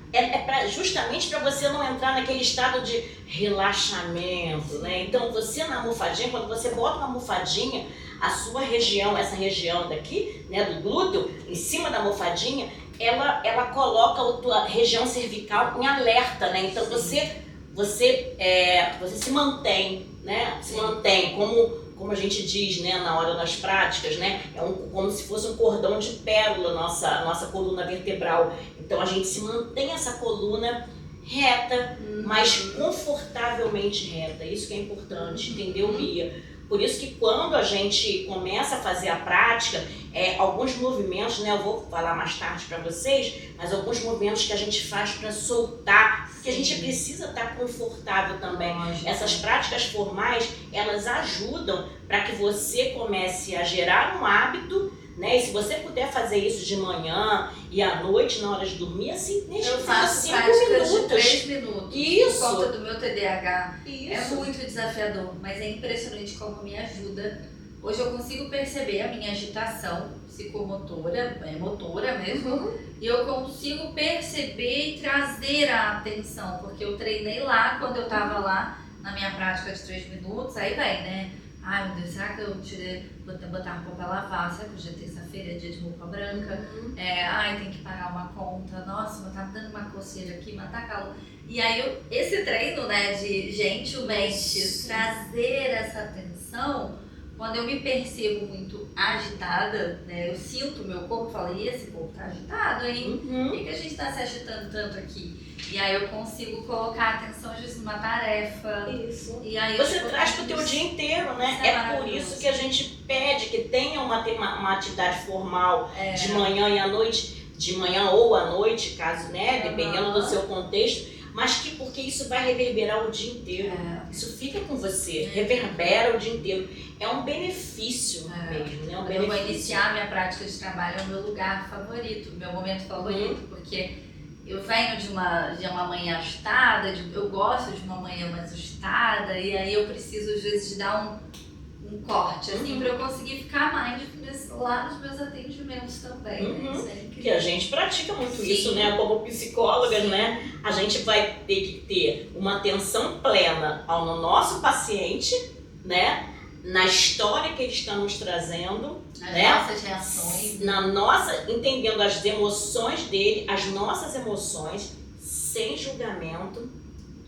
Speaker 2: Justamente para você não entrar naquele estado de relaxamento, né? Então você na almofadinha, quando você bota uma almofadinha, a sua região, essa região daqui, né, do glúteo, em cima da almofadinha, ela coloca a tua região cervical em alerta, né? Então você se mantém, né? Se mantém, como a gente diz, né, na hora das práticas, né? Como se fosse um cordão de pérola nossa coluna vertebral. Então a gente se mantém essa coluna reta, mas confortavelmente reta. Isso que é importante, entendeu, Bia? Por isso que quando a gente começa a fazer a prática, alguns movimentos, né, eu vou falar mais tarde para vocês, mas alguns movimentos que a gente faz para soltar, que a gente precisa estar confortável também. Essas práticas formais, elas ajudam para que você comece a gerar um hábito, né? E se você puder fazer isso de manhã e à noite, na hora de dormir, assim,
Speaker 1: eu faço 5 minutos. De 3 minutos.
Speaker 2: Isso.
Speaker 1: Por conta do meu TDAH.
Speaker 2: Isso.
Speaker 1: É muito desafiador, mas é impressionante como me ajuda. Hoje eu consigo perceber a minha agitação psicomotora, motora mesmo, e eu consigo perceber e trazer a atenção, porque eu treinei lá quando eu estava lá na minha prática de 3 minutos, aí vem, né? ai meu Deus, será que eu vou botar roupa pra lavar? Será que hoje é terça-feira, é dia de roupa branca? Ai, tem que pagar uma conta, nossa, mas tá me dando uma coceira aqui, mas tá calor. E aí, esse treino, né, de gentilmente trazer essa atenção, quando eu me percebo muito agitada, né, eu sinto o meu corpo e falo, e esse corpo tá agitado, hein? Por que a gente tá se agitando tanto aqui? E aí eu consigo colocar atenção às vezes numa tarefa.
Speaker 2: Isso.
Speaker 1: E aí
Speaker 2: você traz pro teu dia inteiro, né? É por isso que a gente pede que tenha uma atividade formal de manhã e à noite, de manhã ou à noite, caso, né, dependendo do seu contexto, mas porque isso vai reverberar o dia inteiro. Isso fica com você, reverbera o dia inteiro. É um benefício mesmo, né?
Speaker 1: Quando eu vou iniciar minha prática de trabalho, é o meu lugar favorito, meu momento favorito, porque eu venho de uma manhã agitada, eu gosto de uma manhã mais agitada, e aí eu preciso às vezes de dar um corte, assim, pra eu conseguir ficar mindfulness lá nos meus atendimentos também, né? Isso é incrível.
Speaker 2: Porque a gente pratica muito isso, né? Como psicólogas, né? A gente vai ter que ter uma atenção plena no nosso paciente, né? Na história que ele está nos trazendo,
Speaker 1: nossas reações,
Speaker 2: entendendo as emoções dele, as nossas emoções, sem julgamento,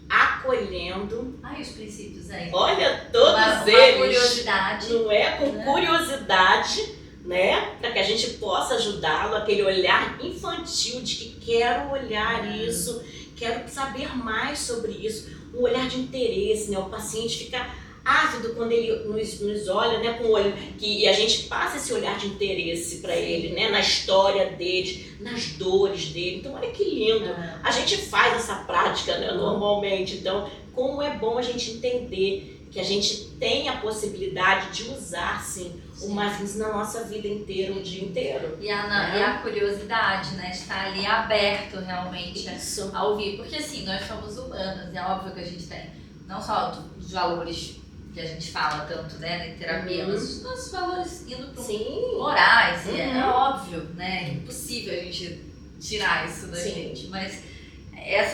Speaker 2: acolhendo.
Speaker 1: Ai, os princípios aí.
Speaker 2: Olha, todos
Speaker 1: uma
Speaker 2: eles.
Speaker 1: Curiosidade.
Speaker 2: Não é? Com curiosidade, né? Para que a gente possa ajudá-lo, aquele olhar infantil de que quero olhar isso, quero saber mais sobre isso. Um olhar de interesse, né? O paciente fica ávido quando ele nos olha, né, com o olho, e a gente passa esse olhar de interesse para ele, né, na história dele, nas dores dele. Então, olha que lindo. A gente faz essa prática, né, normalmente. Então, como é bom a gente entender que a gente tem a possibilidade de usar, sim, o mindfulness na nossa vida inteira, o dia inteiro.
Speaker 1: E a curiosidade, né, de estar ali aberto realmente a ouvir. Porque, assim, nós somos humanos, é óbvio que a gente tem não só os valores que a gente fala tanto, né, em terapia, mas os nossos valores indo para morais, é óbvio, né, é impossível a gente tirar isso da gente, mas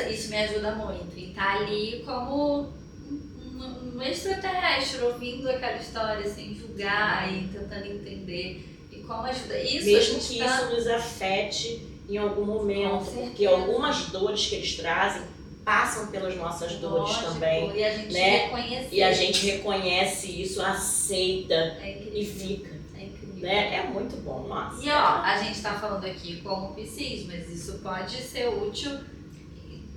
Speaker 1: isso me ajuda muito, em estar ali como um extraterrestre, ouvindo aquela história sem julgar e tentando entender, e como ajuda isso.
Speaker 2: Mesmo que isso nos afete em algum momento, porque algumas dores que eles trazem passam pelas nossas dores também,
Speaker 1: e a gente
Speaker 2: né? E a gente reconhece isso, aceita e fica.
Speaker 1: É incrível.
Speaker 2: Né? É muito bom, nossa.
Speaker 1: E ó, a gente tá falando aqui como psis, mas isso pode ser útil,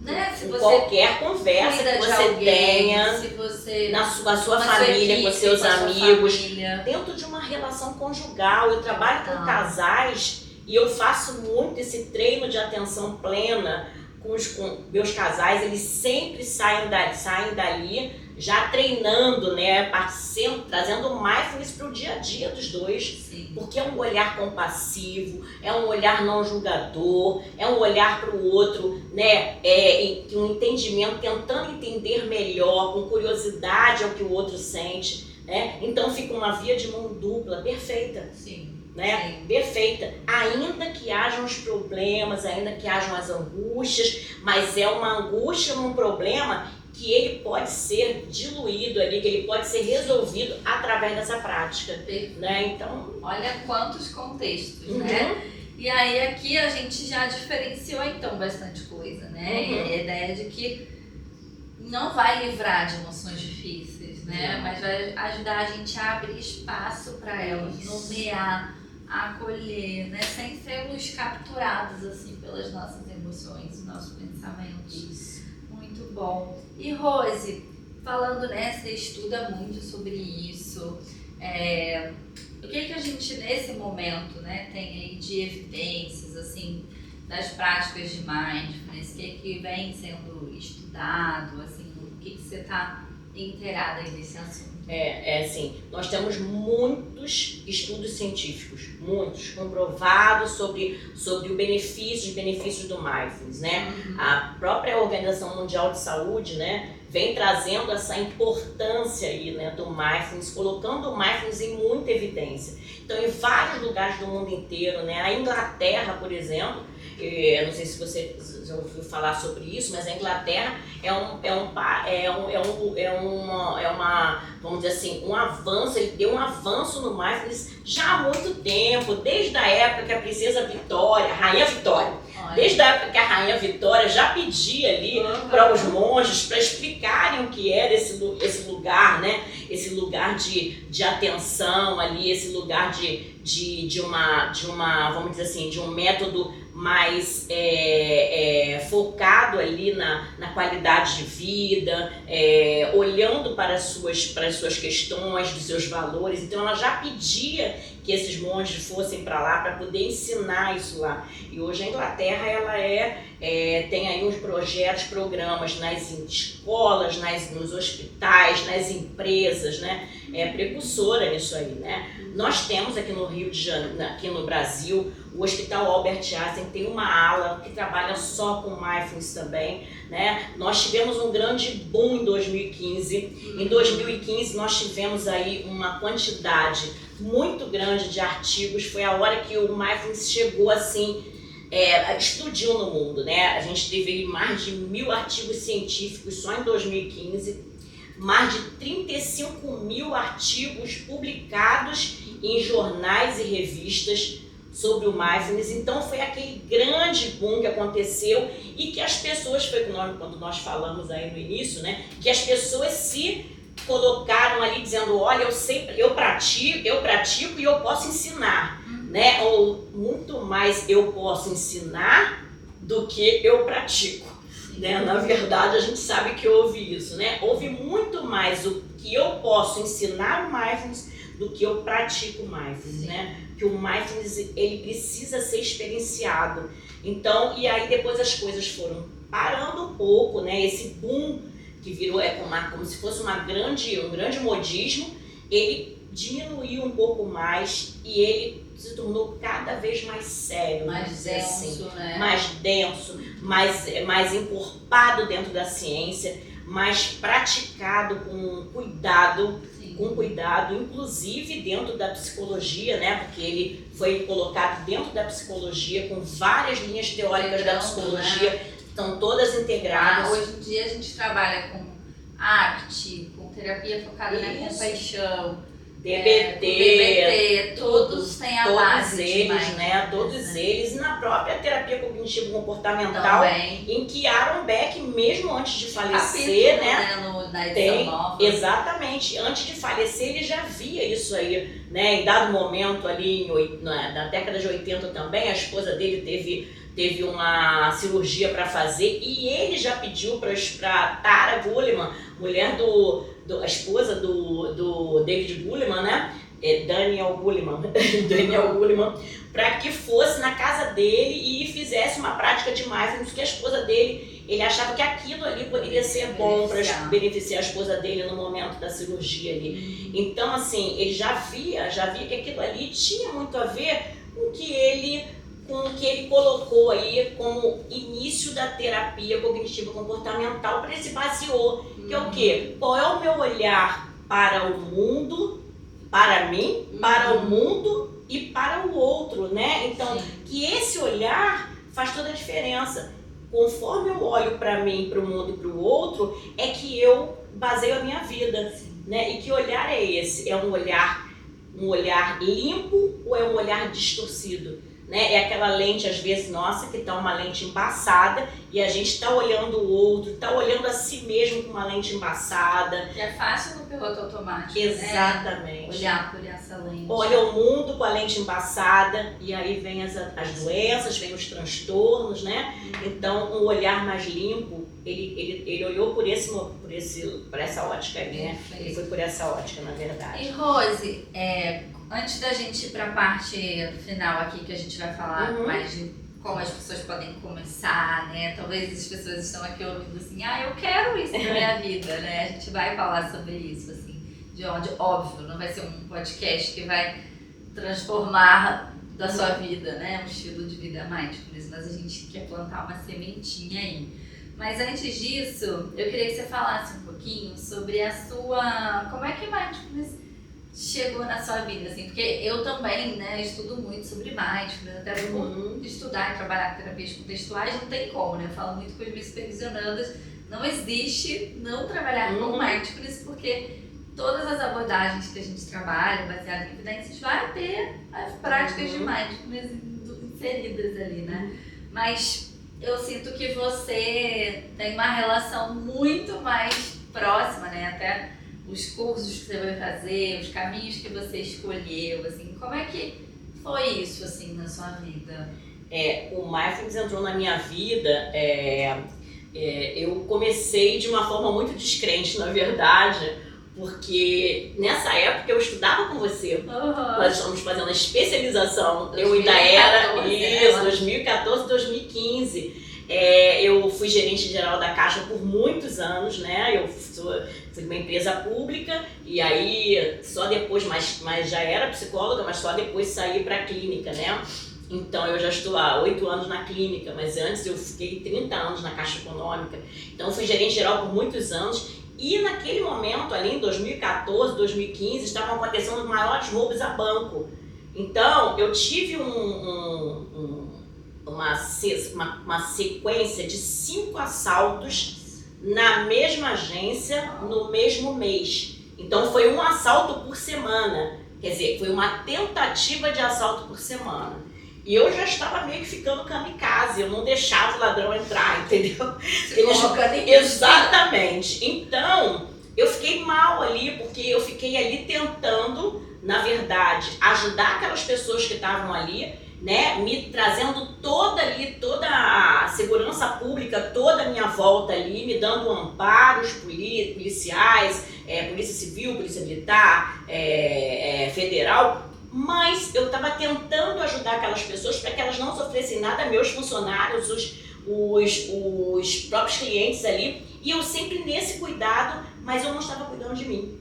Speaker 1: né? Se você
Speaker 2: qualquer conversa que você tenha,
Speaker 1: se você
Speaker 2: na sua família, com seus amigos,
Speaker 1: família.
Speaker 2: Dentro de uma relação conjugal. Eu trabalho com casais e eu faço muito esse treino de atenção plena com meus casais. Eles sempre saem dali já treinando, né, trazendo o mindfulness para o dia a dia dos dois.
Speaker 1: Sim.
Speaker 2: Porque é um olhar compassivo, é um olhar não julgador, é um olhar para o outro, né, um entendimento, tentando entender melhor, com curiosidade ao que o outro sente, né? Então fica uma via de mão dupla perfeita.
Speaker 1: Sim.
Speaker 2: Né? Perfeita, ainda que hajam os problemas, ainda que hajam as angústias, mas é uma angústia num problema que ele pode ser diluído ali, que ele pode ser resolvido através dessa prática, né? Então,
Speaker 1: olha quantos contextos, né? E aí aqui a gente já diferenciou então bastante coisa, né? E a ideia de que não vai livrar de emoções difíceis, né? Mas vai ajudar a gente a abrir espaço para elas, nomear, acolher, né? Sem sermos capturados assim pelas nossas emoções, nossos pensamentos. Muito bom. E Rose, falando, né, você estuda muito sobre isso, o que a gente nesse momento, né, tem aí de evidências assim das práticas de mindfulness, o que vem sendo estudado, assim, o que você está inteirada aí desse assunto?
Speaker 2: Assim, nós temos muitos estudos científicos, muitos, comprovados sobre os benefícios do mindfulness, né? A própria Organização Mundial de Saúde, né, vem trazendo essa importância aí, né, do mindfulness, colocando o mindfulness em muita evidência. Então, em vários lugares do mundo inteiro, né? A Inglaterra, por exemplo, não sei se você já ouviu falar sobre isso, mas a Inglaterra vamos dizer assim, um avanço, ele deu um avanço no mindfulness já há muito tempo, desde a época que a princesa Vitória, a rainha Vitória, desde a época que a rainha Vitória já pedia ali para os monges para explicarem o que era esse lugar, né? Esse lugar de atenção ali, esse lugar de uma, vamos dizer assim, de um método mais focado ali na qualidade de vida, olhando para as suas questões, dos seus valores. Então ela já pedia que esses monges fossem para lá para poder ensinar isso lá. E hoje a Inglaterra ela tem aí uns projetos, programas nas escolas, nos hospitais, nas empresas, né? Precursora nisso aí, né? Nós temos aqui no Rio de Janeiro, aqui no Brasil, o Hospital Albert Einstein tem uma ala que trabalha só com mindfulness também, né? Nós tivemos um grande boom em 2015. Em 2015 nós tivemos aí uma quantidade muito grande de artigos. Foi a hora que o mindfulness chegou assim, explodiu no mundo, né? A gente teve mais de 1000 artigos científicos só em 2015. Mais de 35.000 artigos publicados em jornais e revistas sobre o mindfulness. Então foi aquele grande boom que aconteceu e que as pessoas, foi quando nós falamos aí no início, né, que as pessoas se colocaram ali dizendo, olha, eu pratico e eu posso ensinar, né? Ou muito mais eu posso ensinar do que eu pratico. Né? Na verdade, a gente sabe que houve isso, né? Houve muito mais o que eu posso ensinar o mindfulness do que eu pratico o mindfulness, né? Que o mindfulness, ele precisa ser experienciado. Então, e aí depois as coisas foram parando um pouco, né? Esse boom que virou como se fosse um grande modismo, ele diminuiu um pouco mais e ele se tornou cada vez mais sério,
Speaker 1: mais denso,
Speaker 2: assim,
Speaker 1: né?
Speaker 2: mais denso, mais encorpado dentro da ciência, mais praticado com cuidado, inclusive dentro da psicologia, né? Porque ele foi colocado dentro da psicologia com várias linhas teóricas da psicologia, né? Estão todas integradas.
Speaker 1: Hoje em dia a gente trabalha com arte, com terapia focada na compaixão,
Speaker 2: DBT,
Speaker 1: todos têm a base
Speaker 2: todos eles, né? Todos eles, e na própria terapia cognitivo-comportamental, em que Aaron Beck, mesmo antes de falecer,
Speaker 1: na edição nova.
Speaker 2: Exatamente, antes de falecer ele já via isso aí, né? Em dado momento ali, na década de 80 também, a esposa dele teve uma cirurgia para fazer e ele já pediu para Tara Gulliman, mulher a esposa do David Gulliman, né? Daniel Gulliman, para que fosse na casa dele e fizesse uma prática de mindfulness, que a esposa dele, ele achava que aquilo ali poderia ser bom para beneficiar a esposa dele no momento da cirurgia ali. Então, assim, ele já via que aquilo ali tinha muito a ver com o que ele colocou aí como início da terapia cognitivo-comportamental, para ele se baseou, que é o quê? Qual é o meu olhar para o mundo, para mim, para o mundo e para o outro, né? Então, que esse olhar faz toda a diferença. Conforme eu olho para mim, para o mundo e para o outro, é que eu baseio a minha vida, né? E que olhar é esse? É um olhar limpo ou é um olhar distorcido? Né? É aquela lente, às vezes, nossa, que está uma lente embaçada e a gente está olhando o outro, está olhando a si mesmo com uma lente embaçada.
Speaker 1: Que é fácil no piloto automático,
Speaker 2: exatamente,
Speaker 1: né? Olhar por essa lente.
Speaker 2: Olha o mundo com a lente embaçada e aí vem as doenças, vem os transtornos, né? Então, um olhar mais limpo, ele olhou por essa ótica ali, né? Ele foi por essa ótica, na verdade.
Speaker 1: E Rose, antes da gente ir para a parte final aqui, que a gente vai falar mais de como as pessoas podem começar, né? Talvez as pessoas estão aqui ouvindo assim, eu quero isso na minha vida, né? A gente vai falar sobre isso, assim, de onde, óbvio, não vai ser um podcast que vai transformar da sua vida, né? Um estilo de vida mindfulness, mas a gente quer plantar uma sementinha aí. Mas antes disso, eu queria que você falasse um pouquinho sobre como é que mindfulness chegou na sua vida, assim, porque eu também, né, estudo muito sobre mindfulness, até por estudar e trabalhar com terapias contextuais, não tem como, né, eu falo muito com as minhas supervisionadas, Não existe não trabalhar com mindfulness, porque todas as abordagens que a gente trabalha, baseadas em evidências, vai ter as práticas de mindfulness inseridas ali, né? Mas eu sinto que você tem uma relação muito mais próxima, né? Até os cursos que você vai fazer, os caminhos que você escolheu, assim, como é que foi isso, assim, na sua vida?
Speaker 2: O mindfulness entrou na minha vida, eu comecei de uma forma muito descrente, na verdade, porque nessa época eu estudava com você. Nós estamos fazendo a especialização, 2014, eu ainda era, 2014, 2015. Eu fui gerente geral da Caixa por muitos anos, né? Eu fui uma empresa pública e aí só depois, mas já era psicóloga, mas só depois saí para a clínica, né? Então eu já estou há 8 anos na clínica, mas antes eu fiquei 30 anos na Caixa Econômica. Então eu fui gerente geral por muitos anos e naquele momento, ali em 2014, 2015, estavam acontecendo os maiores roubos a banco. Então eu tive uma sequência de 5 assaltos na mesma agência no mesmo mês. Então foi um assalto por semana, quer dizer, foi uma tentativa de assalto por semana. E eu já estava meio que ficando kamikaze, eu não deixava o ladrão entrar, entendeu? Exatamente. Então, eu fiquei mal ali, porque eu fiquei ali tentando, na verdade, ajudar aquelas pessoas que estavam ali, né? Me trazendo toda a segurança pública, toda a minha volta ali, me dando amparos policiais, polícia civil, polícia militar, federal. Mas eu estava tentando ajudar aquelas pessoas para que elas não sofressem nada, meus funcionários, os próprios clientes ali, e eu sempre nesse cuidado, mas eu não estava cuidando de mim.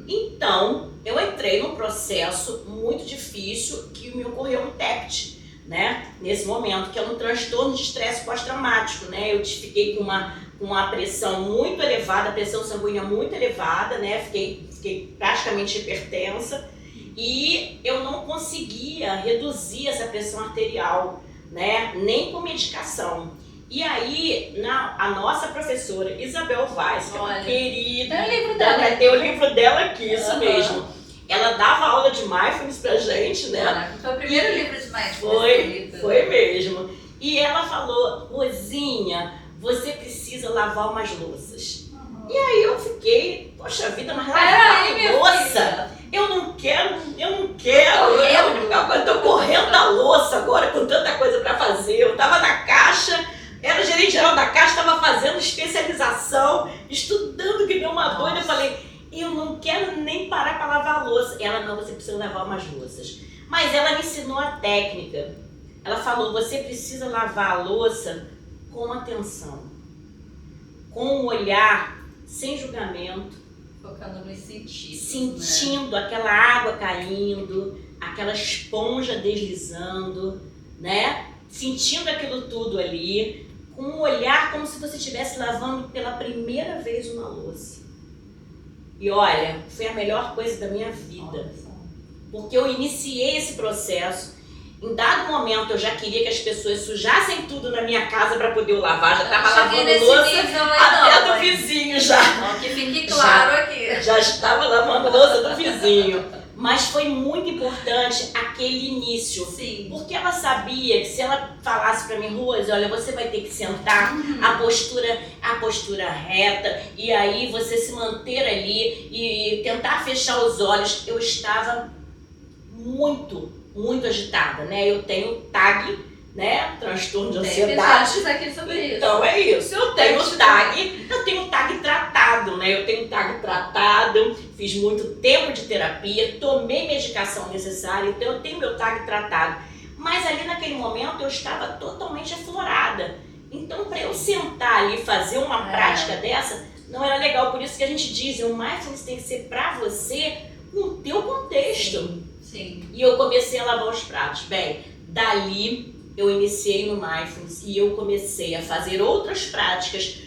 Speaker 2: Então, eu entrei num processo muito difícil que me ocorreu um TEPT, né? Nesse momento, que é um transtorno de estresse pós-traumático, né? Eu fiquei com uma pressão muito elevada, pressão sanguínea muito elevada, né? Fiquei praticamente hipertensa. E eu não conseguia reduzir essa pressão arterial, né? Nem com medicação. E aí, a nossa professora Isabel Vaz, que é uma querida, tem o livro dela aqui, isso mesmo. Ela dava aula de mindfulness pra gente, né?
Speaker 1: Foi o primeiro livro de mindfulness.
Speaker 2: Foi mesmo. E ela falou: Rosinha, você precisa lavar umas louças. E aí eu fiquei, poxa vida, mas lavar louça? Eu não quero. Eu tô correndo da louça agora com tanta coisa pra fazer. Eu tava na Caixa, era gerente geral da Caixa, tava fazendo especialização, estudando que nem uma doida. Eu falei, eu não quero nem parar pra lavar a louça. Ela, não, você precisa lavar umas louças. Mas ela me ensinou a técnica. Ela falou, você precisa lavar a louça com atenção, com um olhar, sem julgamento.
Speaker 1: Focando nos sentidos.
Speaker 2: Sentindo, né? Aquela água caindo, aquela esponja deslizando, né? Sentindo aquilo tudo ali, com um olhar como se você estivesse lavando pela primeira vez uma louça. E olha, foi a melhor coisa da minha vida. Porque eu iniciei esse processo. Em dado momento eu já queria que as pessoas sujassem tudo na minha casa para poder eu lavar, já estava lavando louça até do vizinho já.
Speaker 1: Que fique claro aqui.
Speaker 2: Já estava lavando louça do vizinho. Mas foi muito importante aquele início.
Speaker 1: Sim.
Speaker 2: Porque ela sabia que se ela falasse para mim, Rose, olha, você vai ter que sentar, a postura reta, e aí você se manter ali e tentar fechar os olhos. Eu estava muito agitada, né? Eu tenho TAG, né? Transtorno de ansiedade.
Speaker 1: Aqui sobre
Speaker 2: então é isso. Eu tenho TAG tratado, né? Eu tenho TAG tratado, fiz muito tempo de terapia, tomei medicação necessária, então eu tenho meu TAG tratado. Mas ali naquele momento eu estava totalmente aflorada. Então para eu sentar ali e fazer uma prática dessa, não era legal. Por isso que a gente diz, o mindfulness tem que ser para você com o teu contexto.
Speaker 1: Sim.
Speaker 2: E eu comecei a lavar os pratos. Bem, dali eu iniciei no mindfulness e eu comecei a fazer outras práticas.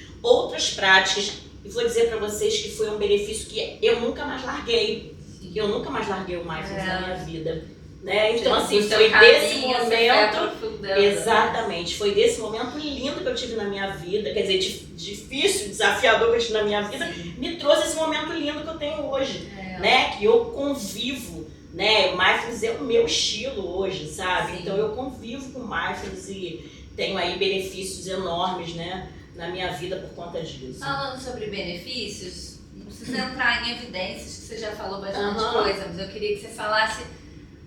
Speaker 2: E vou dizer para vocês que foi um benefício que eu nunca mais larguei. Eu nunca mais larguei o mindfulness na minha vida. né? Então, assim,
Speaker 1: O seu
Speaker 2: foi desse
Speaker 1: caminho, você foi
Speaker 2: momento.
Speaker 1: aprofundando.
Speaker 2: Exatamente, foi desse momento lindo que eu tive na minha vida, quer dizer, difícil, desafiador que eu tive na minha vida,
Speaker 1: Sim.
Speaker 2: me trouxe esse momento lindo que eu tenho hoje,
Speaker 1: É.
Speaker 2: né? Que eu convivo, né? Mindfulness é o meu estilo hoje, sabe?
Speaker 1: Sim.
Speaker 2: Então eu convivo com Mindfulness e tenho aí benefícios enormes, né? Na minha vida por conta disso.
Speaker 1: Falando sobre benefícios, não precisa entrar em evidências, que você já falou bastante
Speaker 2: Aham.
Speaker 1: coisa, mas eu queria que você falasse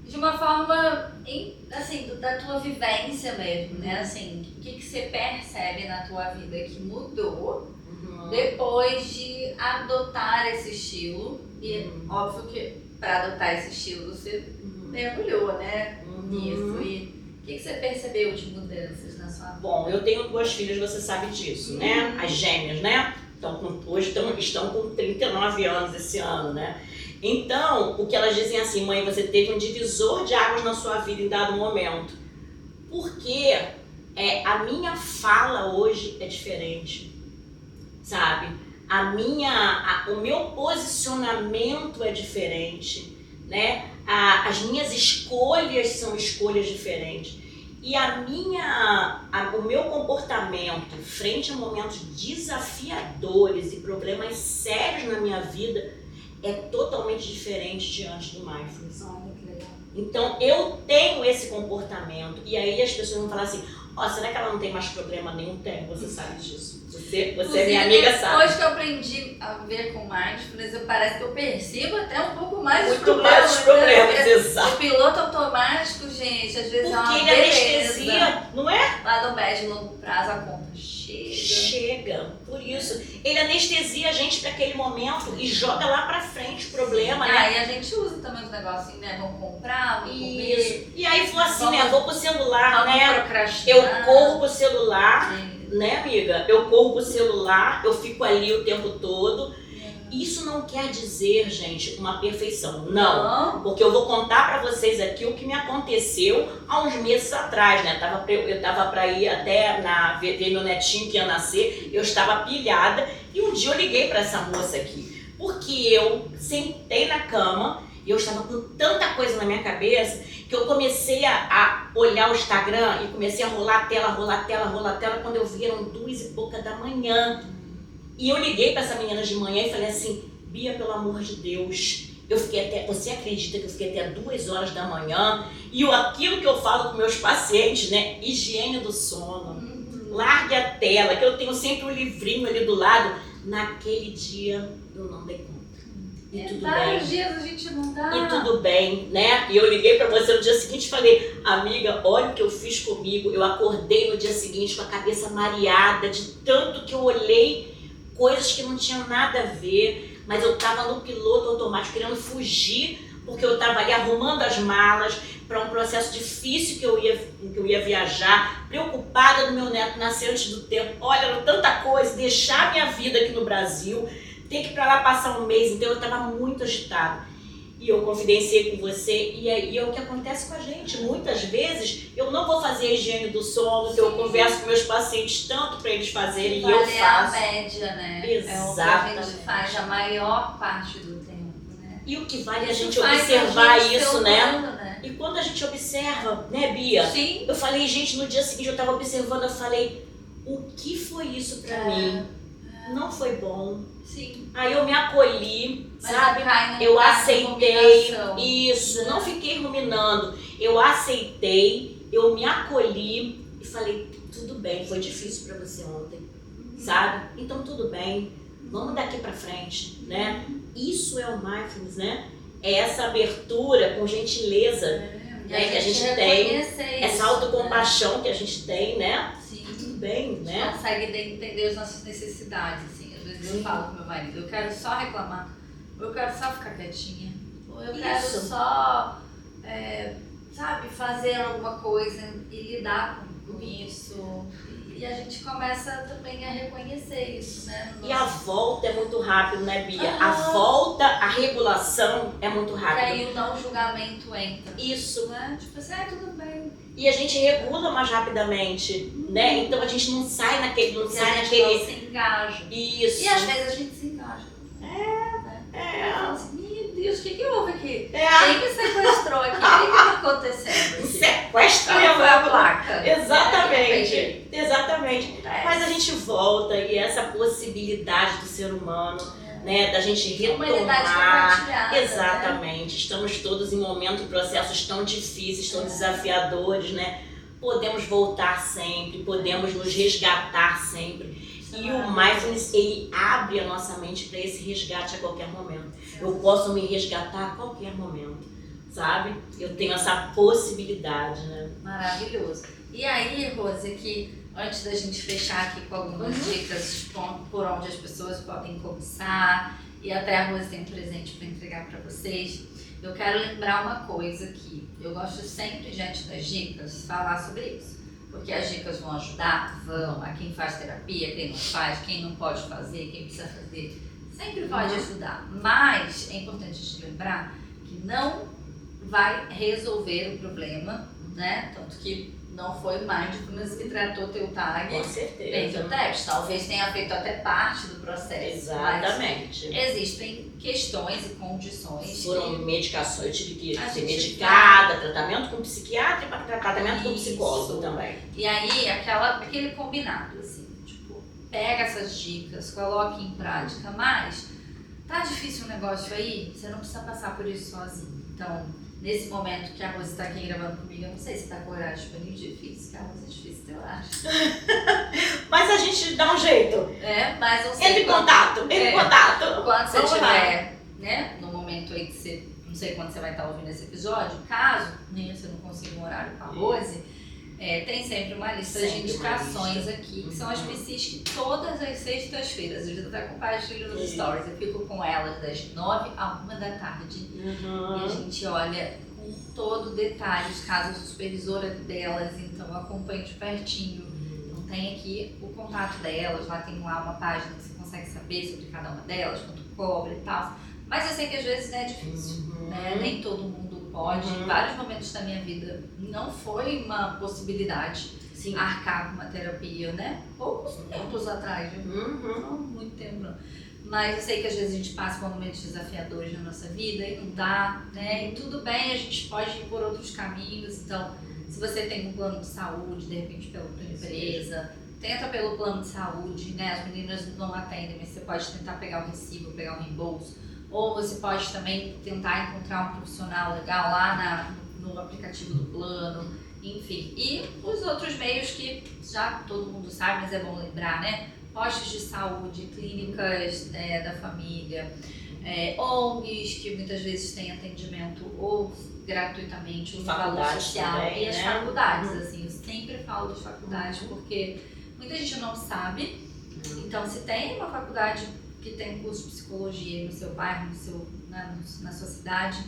Speaker 1: de uma forma, assim, da tua vivência mesmo, né? Assim, o que você percebe na tua vida que mudou
Speaker 2: Uhum.
Speaker 1: depois de adotar esse estilo? E óbvio que para adotar esse estilo você mergulhou, né? Nisso. E o que você percebeu de mudanças na sua vida?
Speaker 2: Bom, eu tenho 2 filhas, você sabe disso, né? As gêmeas, né? Hoje estão com 39 anos esse ano, né? Então, o que elas dizem assim, mãe, você teve um divisor de águas na sua vida em dado momento. Porque a minha fala hoje é diferente, sabe? O meu posicionamento é diferente, né? As minhas escolhas são escolhas diferentes. E o meu comportamento frente a momentos desafiadores e problemas sérios na minha vida é totalmente diferente diante do Mindfulness.
Speaker 1: Olha que legal.
Speaker 2: Então eu tenho esse comportamento e aí as pessoas vão falar assim, será que ela não tem mais problema nenhum? Tem, você sabe disso. Você é minha amiga, sabe?
Speaker 1: Depois que eu aprendi a ver com Mindfulness, parece que eu percebo até um pouco mais os
Speaker 2: Muito mais os problemas,
Speaker 1: né?
Speaker 2: exato.
Speaker 1: O piloto automático, gente, às vezes é uma
Speaker 2: Porque ele
Speaker 1: beleza.
Speaker 2: anestesia, não é?
Speaker 1: Lá no médio longo prazo a conta chega.
Speaker 2: Chega, por isso. Ele anestesia a gente para aquele momento e joga lá pra frente o problema, né?
Speaker 1: E a gente usa também os negocinhos, né? Vamos comprar, vamos comer.
Speaker 2: Isso. E aí falou assim, né? Vou pro celular,
Speaker 1: Vamos
Speaker 2: né?
Speaker 1: procrastinar.
Speaker 2: Eu corro pro celular,
Speaker 1: Sim.
Speaker 2: né, amiga? Eu corro pro celular, eu fico ali o tempo todo. Isso não quer dizer, gente, uma perfeição. Não. Porque eu vou contar pra vocês aqui o que me aconteceu há uns meses atrás, né? Eu tava pra ir até ver meu netinho que ia nascer, eu estava pilhada e um dia eu liguei pra essa moça aqui. Porque eu sentei na cama e eu estava com tanta coisa na minha cabeça que eu comecei a olhar o Instagram e comecei a rolar a tela. Quando eu vi, eram 2 e pouca da manhã. E eu liguei pra essa menina de manhã e falei assim, Bia, pelo amor de Deus, você acredita que eu fiquei até 2 horas da manhã? E aquilo que eu falo com meus pacientes, né? Higiene do sono. Largue a tela, que eu tenho sempre um livrinho ali do lado. Naquele dia eu não dei conta. E tudo
Speaker 1: Vários
Speaker 2: bem.
Speaker 1: dias a gente não dá.
Speaker 2: E tudo bem, né? E eu liguei pra você no dia seguinte e falei, amiga, olha o que eu fiz comigo. Eu acordei no dia seguinte com a cabeça mareada de tanto que eu olhei coisas que não tinham nada a ver, mas eu tava no piloto automático querendo fugir, porque eu tava ali arrumando as malas para um processo difícil que eu ia viajar, preocupada do meu neto nascer antes do tempo. Olha, era tanta coisa, deixar minha vida aqui no Brasil, ter que ir pra lá passar um mês, então eu tava muito agitada. E eu confidenciei com você, e aí é o que acontece com a gente. Muitas vezes eu não vou fazer a higiene do sono, que eu converso com meus pacientes tanto para eles fazerem, e eu faço.
Speaker 1: A média, né?
Speaker 2: Exatamente.
Speaker 1: É o que a gente faz a maior parte do tempo, né?
Speaker 2: E o que vale a
Speaker 1: Isso
Speaker 2: gente
Speaker 1: faz
Speaker 2: observar
Speaker 1: a gente
Speaker 2: isso,
Speaker 1: ser
Speaker 2: né?
Speaker 1: humano, né?
Speaker 2: E quando a gente observa, né, Bia?
Speaker 1: Sim.
Speaker 2: Eu falei, gente, no dia seguinte eu tava observando, eu falei, o que foi isso pra mim? Não foi bom.
Speaker 1: Sim.
Speaker 2: Aí eu me acolhi,
Speaker 1: Mas
Speaker 2: sabe?
Speaker 1: cai num
Speaker 2: Eu
Speaker 1: lugar de
Speaker 2: aceitei
Speaker 1: ruminação.
Speaker 2: isso, não fiquei ruminando. Eu aceitei, eu me acolhi e falei, tudo bem, foi difícil pra você ontem, sabe? Então tudo bem, vamos daqui pra frente, né? Isso é o Mindfulness, né? É essa abertura com gentileza, né, que a gente tem, essa autocompaixão que a gente tem, né?
Speaker 1: Sim.
Speaker 2: Tudo bem,
Speaker 1: A gente
Speaker 2: né?
Speaker 1: consegue entender as nossas necessidades, assim. Às vezes eu falo com meu marido, eu quero só reclamar, ou eu quero só ficar quietinha, ou eu quero
Speaker 2: Isso.
Speaker 1: só, sabe, fazer alguma coisa e lidar com isso. E a gente começa também a reconhecer isso, né?
Speaker 2: E a volta é muito rápido, né, Bia?
Speaker 1: Aham.
Speaker 2: A volta, a regulação é muito
Speaker 1: E
Speaker 2: rápida.
Speaker 1: aí o não julgamento entra.
Speaker 2: Isso.
Speaker 1: Né? Tipo assim, tudo bem.
Speaker 2: E a gente regula mais rapidamente, né? Então a gente não sai naquele, não
Speaker 1: E
Speaker 2: sai
Speaker 1: a gente
Speaker 2: naquele.
Speaker 1: não se engaja.
Speaker 2: Isso.
Speaker 1: E às vezes a gente se engaja. Né? Aí fala assim, meu Deus, o que houve aqui? Quem me sequestrou aqui? O que
Speaker 2: estrela.
Speaker 1: Foi a placa.
Speaker 2: Exatamente, exatamente.
Speaker 1: É.
Speaker 2: Mas a gente volta e essa possibilidade do ser humano, né, da gente
Speaker 1: Humanidade
Speaker 2: retomar.
Speaker 1: compartilhada,
Speaker 2: Exatamente. Estamos todos em momentos e processos tão difíceis, tão desafiadores, né? Podemos voltar sempre, podemos nos resgatar sempre. E o mindfulness, ele abre a nossa mente para esse resgate a qualquer momento. Eu posso me resgatar a qualquer momento, sabe? Eu tenho essa possibilidade, né?
Speaker 1: Maravilhoso. E aí, Rose, que antes da gente fechar aqui com algumas dicas por onde as pessoas podem começar, e até a Rose tem um presente para entregar para vocês, eu quero lembrar uma coisa que eu gosto sempre, diante das dicas, falar sobre isso. Porque as dicas vão ajudar, vão, a quem faz terapia, quem não faz, quem não pode fazer, quem precisa fazer, sempre pode ajudar. Mas é importante a gente lembrar que não vai resolver o problema, né? Tanto que não foi o Mindfulness que tratou teu tag,
Speaker 2: Com
Speaker 1: nem
Speaker 2: certeza.
Speaker 1: teu TEPS. Talvez tenha feito até parte do processo.
Speaker 2: Exatamente.
Speaker 1: Mas existem questões e condições.
Speaker 2: Foram medicações, eu tive que
Speaker 1: A
Speaker 2: ser
Speaker 1: gente
Speaker 2: medicada, tratamento com psiquiatra e tratamento com
Speaker 1: Isso.
Speaker 2: psicólogo também.
Speaker 1: E aí, aquele combinado, assim, tipo, pega essas dicas, coloque em prática, mas tá difícil o negócio aí, você não precisa passar por isso sozinho. Então, nesse momento que a Rose tá aqui gravando comigo, eu não sei se tá com horário disponível, difícil, que a Rose é difícil ter horário.
Speaker 2: Mas a gente dá um jeito.
Speaker 1: Mas não sei
Speaker 2: Entre em contato, entre em contato.
Speaker 1: quando você
Speaker 2: Vamos lá.
Speaker 1: tiver, né, no momento aí que você, não sei quando você vai estar ouvindo esse episódio, caso nem você não consiga um horário com a Rose, tem sempre uma lista de
Speaker 2: Sempre uma
Speaker 1: indicações
Speaker 2: lista.
Speaker 1: aqui, que são as PCs que todas as sextas-feiras, eu já até compartilho nos stories, eu fico com elas das 9 à 1 da tarde. E a gente olha com todo detalhe os casos, a supervisora delas, então eu acompanho de pertinho. Então tem aqui o contato delas, lá tem lá uma página que você consegue saber sobre cada uma delas, quanto cobra e tal. Mas eu sei que às vezes é difícil, né? Nem todo mundo pode. Em vários momentos da minha vida não foi uma possibilidade
Speaker 2: Sim.
Speaker 1: arcar com uma terapia, né? Poucos tempos atrás, não muito tempo não. Mas eu sei que às vezes a gente passa por momentos desafiadores na nossa vida e não dá, né? E tudo bem, a gente pode ir por outros caminhos. Então, se você tem um plano de saúde, de repente pela tua empresa, tenta pelo plano de saúde, né? As meninas não atendem, mas você pode tentar pegar o recibo, pegar o reembolso. Ou você pode também tentar encontrar um profissional legal lá no aplicativo do plano, enfim. E os outros meios que já todo mundo sabe, mas é bom lembrar, né? Postos de saúde, clínicas da família, ONGs que muitas vezes têm atendimento ou gratuitamente, ou no valor social,
Speaker 2: também,
Speaker 1: e as
Speaker 2: né?
Speaker 1: faculdades, assim, eu sempre falo das faculdades porque muita gente não sabe. Então, se tem uma faculdade que tem um curso de psicologia no seu bairro, na sua cidade,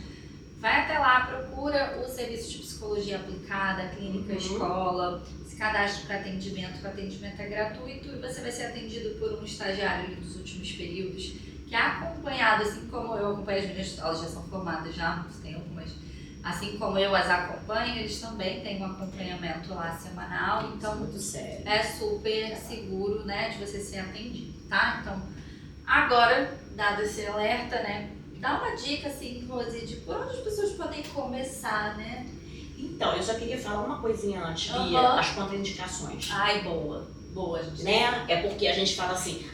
Speaker 1: vai até lá, procura o serviço de psicologia aplicada, clínica, escola, se cadastre para atendimento, o atendimento é gratuito e você vai ser atendido por um estagiário dos últimos períodos, que é acompanhado, assim como eu acompanho as meninas, elas já são formadas já há muito tempo, mas assim como eu as acompanho, eles também têm um acompanhamento lá semanal, então
Speaker 2: Muito sério.
Speaker 1: é super seguro, né, de você ser atendido, tá? Então, agora, dado esse alerta, né, dá uma dica, assim, Rose, de por onde as pessoas podem começar, né?
Speaker 2: Então, eu só queria falar uma coisinha antes, Bia, as contraindicações.
Speaker 1: Ai, boa, gente.
Speaker 2: Né? É porque a gente fala assim,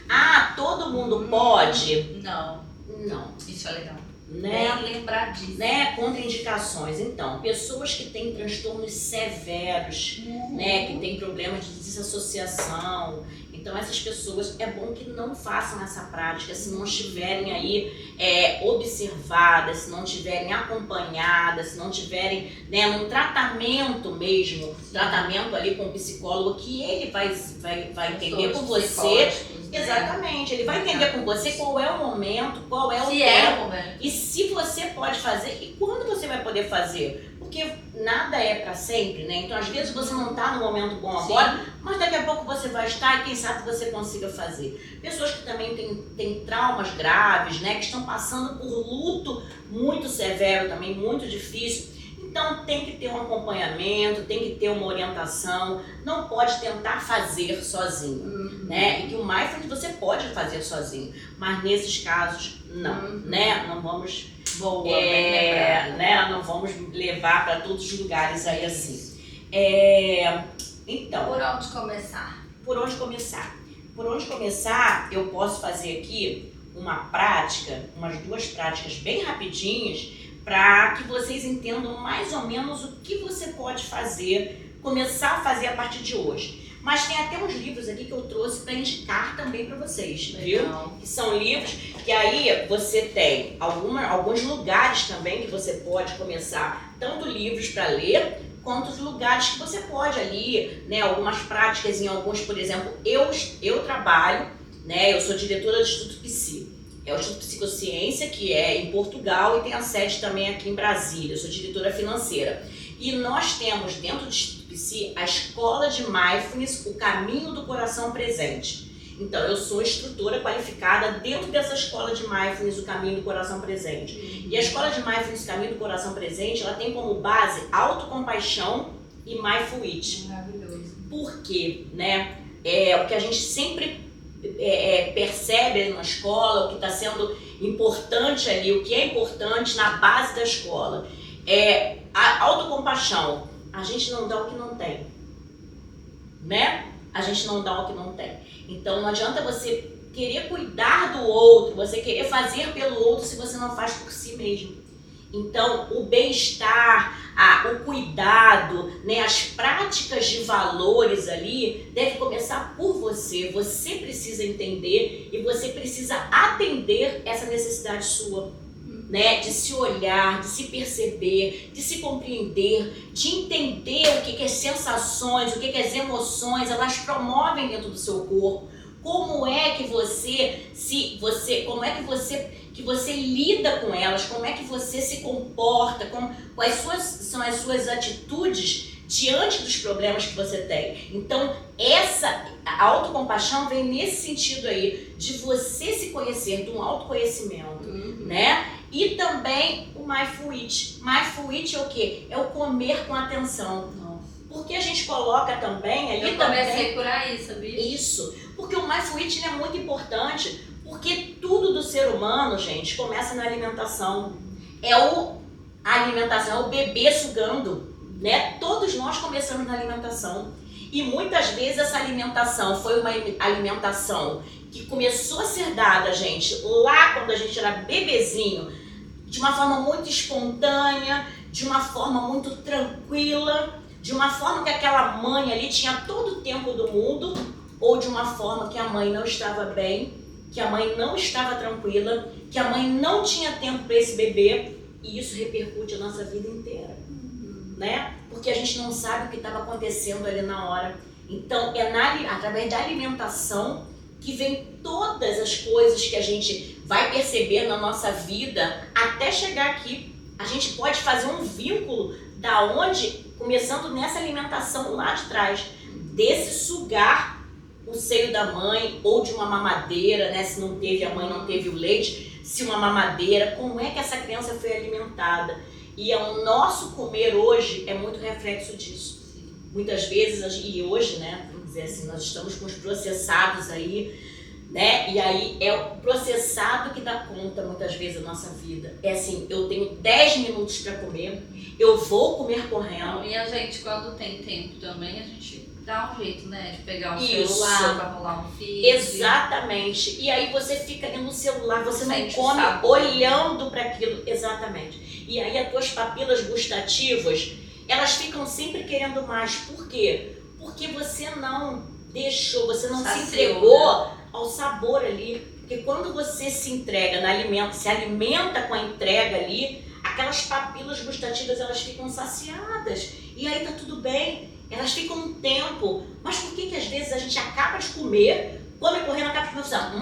Speaker 2: todo mundo pode.
Speaker 1: Não,
Speaker 2: Não.
Speaker 1: isso é legal.
Speaker 2: Né?
Speaker 1: Bem lembrar disso.
Speaker 2: Né? Contraindicações. Então, pessoas que têm transtornos severos, né? Que têm problemas de desassociação. Então, essas pessoas, é bom que não façam essa prática se não estiverem aí observadas, se não estiverem acompanhadas, se não estiverem, né, num tratamento mesmo, tratamento ali com o psicólogo, que ele vai entender com você. Exatamente, ele vai entender com você qual é o momento, qual é o tempo, e se você pode fazer e quando você vai poder fazer. Porque nada é pra sempre, né? Então, às vezes, você não tá no momento bom agora, mas daqui a pouco você vai estar e quem sabe você consiga fazer. Pessoas que também têm traumas graves, né? Que estão passando por luto muito severo também, muito difícil. Então, tem que ter um acompanhamento, tem que ter uma orientação, não pode tentar fazer sozinho, né? E que o mindfulness você pode fazer sozinho, mas nesses casos, não, né? Não vamos...
Speaker 1: Boa,
Speaker 2: né? Não vamos levar para todos os lugares aí assim. Então,
Speaker 1: Por onde começar?
Speaker 2: por onde começar? Por onde começar, eu posso fazer aqui uma prática, umas 2 práticas bem rapidinhas, para que vocês entendam mais ou menos o que você pode fazer, começar a fazer a partir de hoje. Mas tem até uns livros aqui que eu trouxe para indicar também para vocês, viu? Que são livros que aí você tem alguns lugares também que você pode começar, tanto livros para ler, quanto os lugares que você pode ali, né? Algumas práticas em alguns, por exemplo, eu trabalho, né? Eu sou diretora do Instituto Psi. É o Instituto Psicociência, que é em Portugal e tem a sede também aqui em Brasília. Eu sou diretora financeira. E nós temos dentro do Instituto Psi a Escola de Mindfulness, o Caminho do Coração Presente. Então, eu sou instrutora qualificada dentro dessa Escola de Mindfulness, o Caminho do Coração Presente. E a Escola de Mindfulness, o Caminho do Coração Presente, ela tem como base autocompaixão e Mindful Eating.
Speaker 1: Maravilhoso.
Speaker 2: Por quê? Né? O que a gente sempre percebe ali na escola, o que está sendo importante ali, o que é importante na base da escola. A autocompaixão. A gente não dá o que não tem. Né? A gente não dá o que não tem. Então não adianta você querer cuidar do outro, você querer fazer pelo outro se você não faz por si mesmo. Então o bem-estar, o cuidado, né, as práticas de valores ali devem começar por você. Você precisa entender e você precisa atender essa necessidade sua. Né, de se olhar, de se perceber, de se compreender, de entender o que as sensações, o que as emoções, elas promovem dentro do seu corpo. Como é que você lida com elas, como é que você se comporta, quais são as suas atitudes diante dos problemas que você tem. Então, a autocompaixão vem nesse sentido aí, de você se conhecer, de um autoconhecimento, né? E também o Mindful Eating. Mindful Eating é o quê? É o comer com atenção. Porque a gente coloca também ali.
Speaker 1: Eu comecei por aí, sabia?
Speaker 2: Isso. Porque o Mindful Eating é muito importante. Porque tudo do ser humano, gente, começa na alimentação. A alimentação é o bebê sugando, né? Todos nós começamos na alimentação. E muitas vezes essa alimentação foi uma alimentação que começou a ser dada, gente, lá quando a gente era bebezinho, de uma forma muito espontânea, de uma forma muito tranquila, de uma forma que aquela mãe ali tinha todo o tempo do mundo, ou de uma forma que a mãe não estava bem, que a mãe não estava tranquila, que a mãe não tinha tempo para esse bebê, e isso repercute a nossa vida inteira, né? Porque a gente não sabe o que estava acontecendo ali na hora. Então, através da alimentação que vem todas as coisas que a gente vai perceber na nossa vida até chegar aqui. A gente pode fazer um vínculo da onde, começando nessa alimentação lá de trás, desse sugar o seio da mãe ou de uma mamadeira, né? Se não teve, a mãe não teve o leite, se uma mamadeira, como é que essa criança foi alimentada? E o nosso comer hoje é muito reflexo disso. Muitas vezes, e hoje, né, vamos dizer assim, nós estamos com os processados aí, né, e aí é o processado que dá conta muitas vezes da nossa vida. É assim, eu tenho 10 minutos para comer, eu vou comer correndo.
Speaker 1: E a gente, quando tem tempo também, a gente dá um jeito, né, de pegar um
Speaker 2: Isso.
Speaker 1: celular para rolar um feed.
Speaker 2: Exatamente. E aí você fica ali no celular, você não
Speaker 1: Sente
Speaker 2: come
Speaker 1: o sabor.
Speaker 2: olhando para aquilo. Exatamente. E aí as tuas papilas gustativas, elas ficam sempre querendo mais. Por quê? Porque você não deixou, você não se entregou ao sabor ali. Porque quando você se entrega no alimento, se alimenta com a entrega ali, aquelas papilas gustativas, elas ficam saciadas. E aí tá tudo bem. Elas ficam um tempo. Mas por que às vezes a gente acaba de comer, come correndo, acaba de pensar,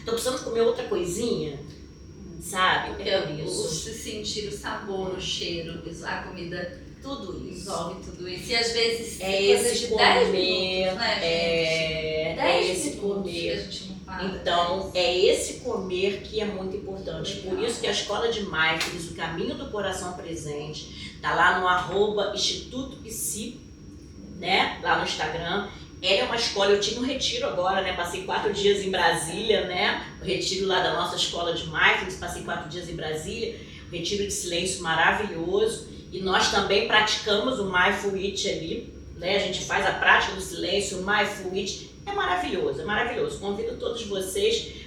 Speaker 2: tô precisando comer outra coisinha? Sabe?
Speaker 1: Porque se sentir o sabor, o cheiro, a comida, tudo isso. Envolve tudo isso. E às vezes
Speaker 2: esse
Speaker 1: de
Speaker 2: comer,
Speaker 1: 10 minutos, né, gente? 10
Speaker 2: esse
Speaker 1: minutos
Speaker 2: comer.
Speaker 1: que a gente não para.
Speaker 2: Então, é esse comer que é muito importante.
Speaker 1: Legal.
Speaker 2: Por isso que a Escola de Mindfulness, o Caminho do Coração Presente, tá lá no @Instituto Psi, né? Lá no Instagram. Ela é uma escola, eu tive um retiro agora, né? Passei 4 dias em Brasília, né? O retiro lá da nossa escola de Mindfulness, passei 4 dias em Brasília, um retiro de silêncio maravilhoso. E nós também praticamos o Mindful Eating ali, né? A gente faz a prática do silêncio, o Mindful Eating, é maravilhoso, é maravilhoso. Convido todos vocês,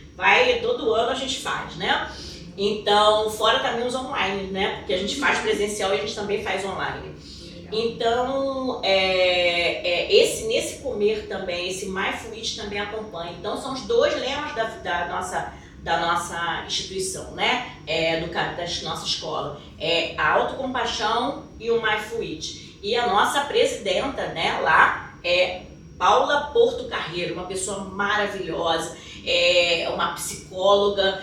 Speaker 2: todo ano a gente faz, né? Então, fora também os online, né? Porque a gente faz presencial e a gente também faz online. Então, nesse comer também, esse Mindful Eating também acompanha. Então, são os dois lemas da nossa instituição, né? Da nossa escola. A autocompaixão e o Mindful Eating. E a nossa presidenta, né, lá, Paula Porto Carreiro, uma pessoa maravilhosa, uma psicóloga,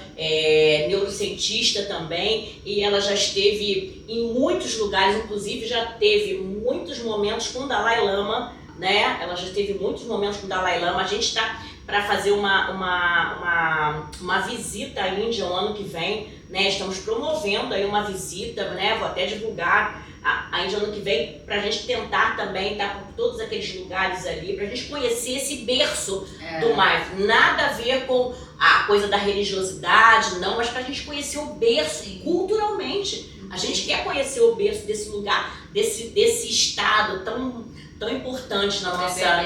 Speaker 2: neurocientista também, e ela já esteve em muitos lugares, inclusive já teve muitos momentos com o Dalai Lama, né? Ela já teve muitos momentos com o Dalai Lama. A gente está para fazer uma visita à Índia o ano que vem, né? Estamos promovendo aí uma visita, né? Vou até divulgar a Índia ano que vem, para a gente tentar também estar por todos aqueles lugares ali, para a gente conhecer esse berço do Mindful. Nada a ver com a coisa da religiosidade, não, mas para a gente conhecer o berço culturalmente. A gente quer conhecer o berço desse lugar, desse estado tão importante na nossa...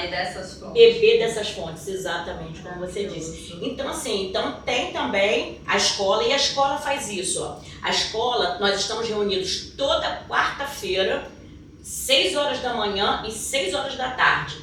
Speaker 2: Beber dessas fontes, exatamente, como você disse. Então, assim, tem também a escola, e a escola faz isso, ó. A escola, nós estamos reunidos toda quarta-feira, 6 horas da manhã e 6 horas da tarde.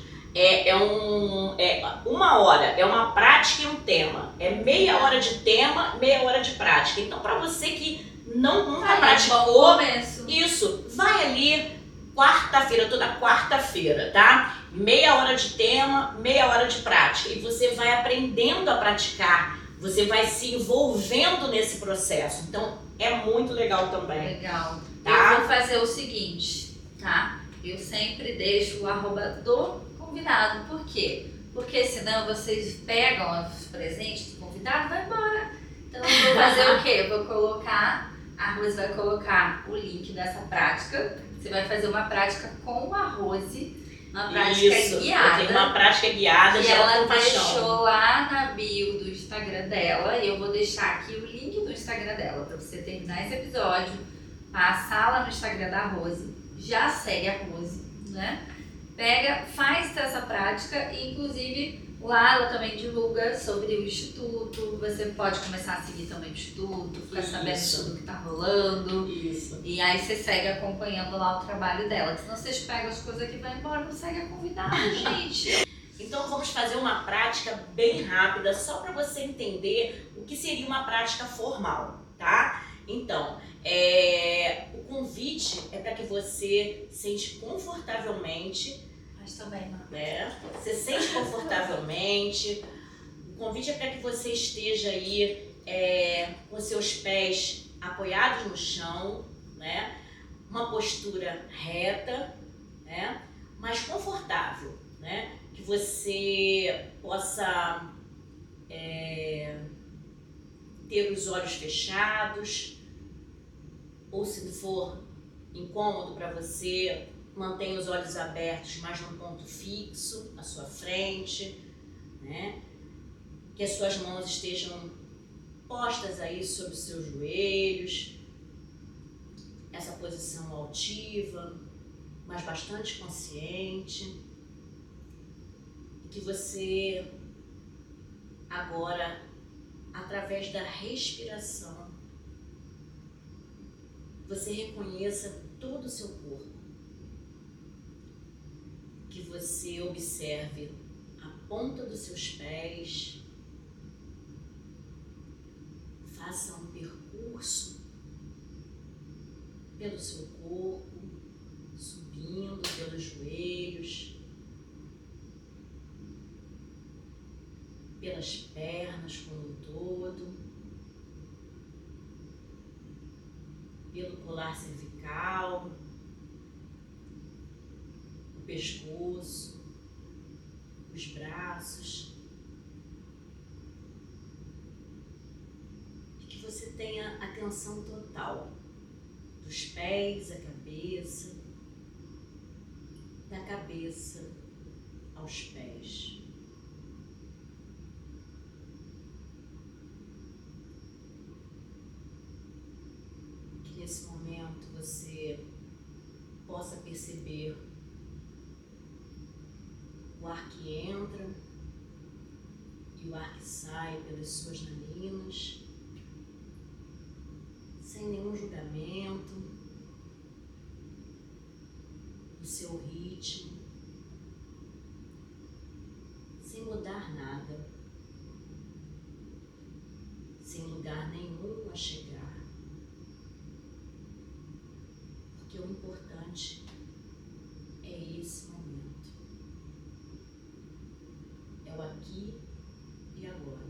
Speaker 2: Uma hora, é uma prática e um tema. É meia hora de tema, meia hora de prática. Então, para você que nunca praticou, isso, vai ali quarta-feira, toda quarta-feira, tá? Meia hora de tema, meia hora de prática. E você vai aprendendo a praticar, você vai se envolvendo nesse processo. Então, é muito legal também.
Speaker 1: Legal.
Speaker 2: Tá?
Speaker 1: Eu vou fazer o seguinte, tá? Eu sempre deixo o arroba do convidado. Por quê? Porque senão vocês pegam os presentes do convidado e vai embora. Então, eu vou fazer o quê? Eu vou colocar, a Rose vai colocar o link dessa prática. Você vai fazer uma prática com a Rose, uma prática guiada.
Speaker 2: Tem uma prática guiada de autocompaixão.
Speaker 1: Ela deixou lá na bio do Instagram dela, e eu vou deixar aqui o link do Instagram dela, para você terminar esse episódio, passar lá no Instagram da Rose, já segue a Rose, né? Faz essa prática e, inclusive, lá ela também divulga sobre o Instituto. Você pode começar a seguir também o Instituto, ficar sabendo tudo que tá rolando.
Speaker 2: Isso.
Speaker 1: E aí você segue acompanhando lá o trabalho dela. Senão vocês pegam as coisas aqui e vão embora, não segue a convidada, gente.
Speaker 2: Então vamos fazer uma prática bem rápida, só para você entender o que seria uma prática formal, tá? Então, o convite é para que você sente confortavelmente.
Speaker 1: Mas também, mano.
Speaker 2: Você sente confortavelmente. O convite é para que você esteja aí com seus pés apoiados no chão, né? Uma postura reta, né? Mas confortável, né? Que você possa ter os olhos fechados, ou se for incômodo para você, mantenha os olhos abertos, mas num ponto fixo à sua frente, né? Que as suas mãos estejam postas aí sobre os seus joelhos, essa posição altiva, mas bastante consciente, e que você agora, através da respiração, você reconheça todo o seu corpo, que você observe a ponta dos seus pés, faça um percurso pelo seu corpo, subindo pelos joelhos, pelas pernas como um todo, pelo colar cervical, o pescoço, os braços, e que você tenha atenção total dos pés à cabeça, da cabeça aos pés. Que nesse momento você possa perceber o ar que entra e o ar que sai pelas suas narinas, sem nenhum julgamento, no seu ritmo, sem mudar nada, sem lugar nenhum a chegar, porque o importante é esse momento, é o aqui e agora.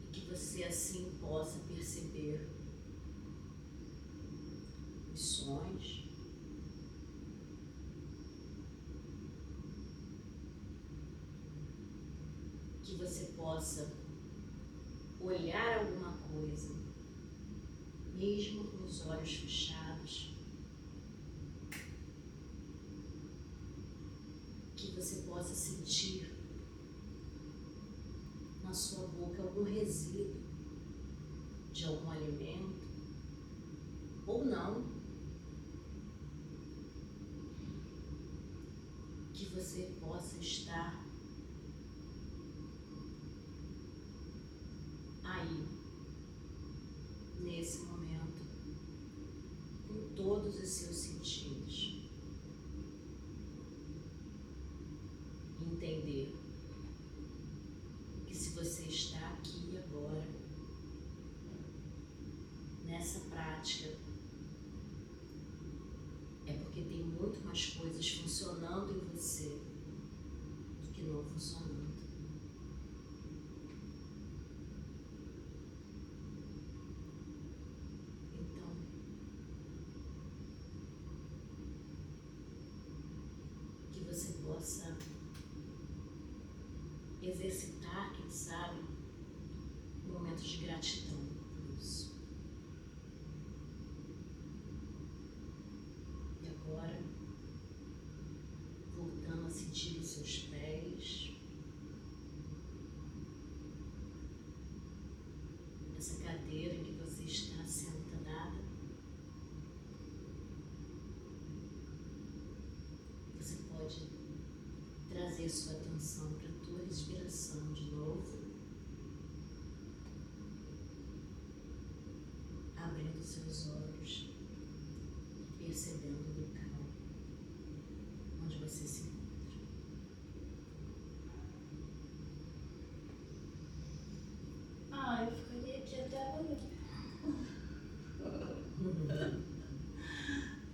Speaker 2: E que você assim possa perceber os sons, que você possa olhar alguma coisa, mesmo com os olhos fechados, que você possa sentir na sua boca algum resíduo de algum alimento, ou não, que você possa estar aí, nesse momento, com todos os seus sentidos. E entender que se você está aqui agora, nessa prática, é porque tem muito mais coisas funcionando em você do que não funcionando. Você possa exercitar, quem sabe, momentos de gratidão por isso. E agora, voltando a sentir os seus pés, essa cadeira em que você está sentada, você pode trazer sua atenção para a tua respiração de novo, abrindo seus olhos e percebendo o local onde você se encontra.
Speaker 1: Eu ficaria aqui até amanhã.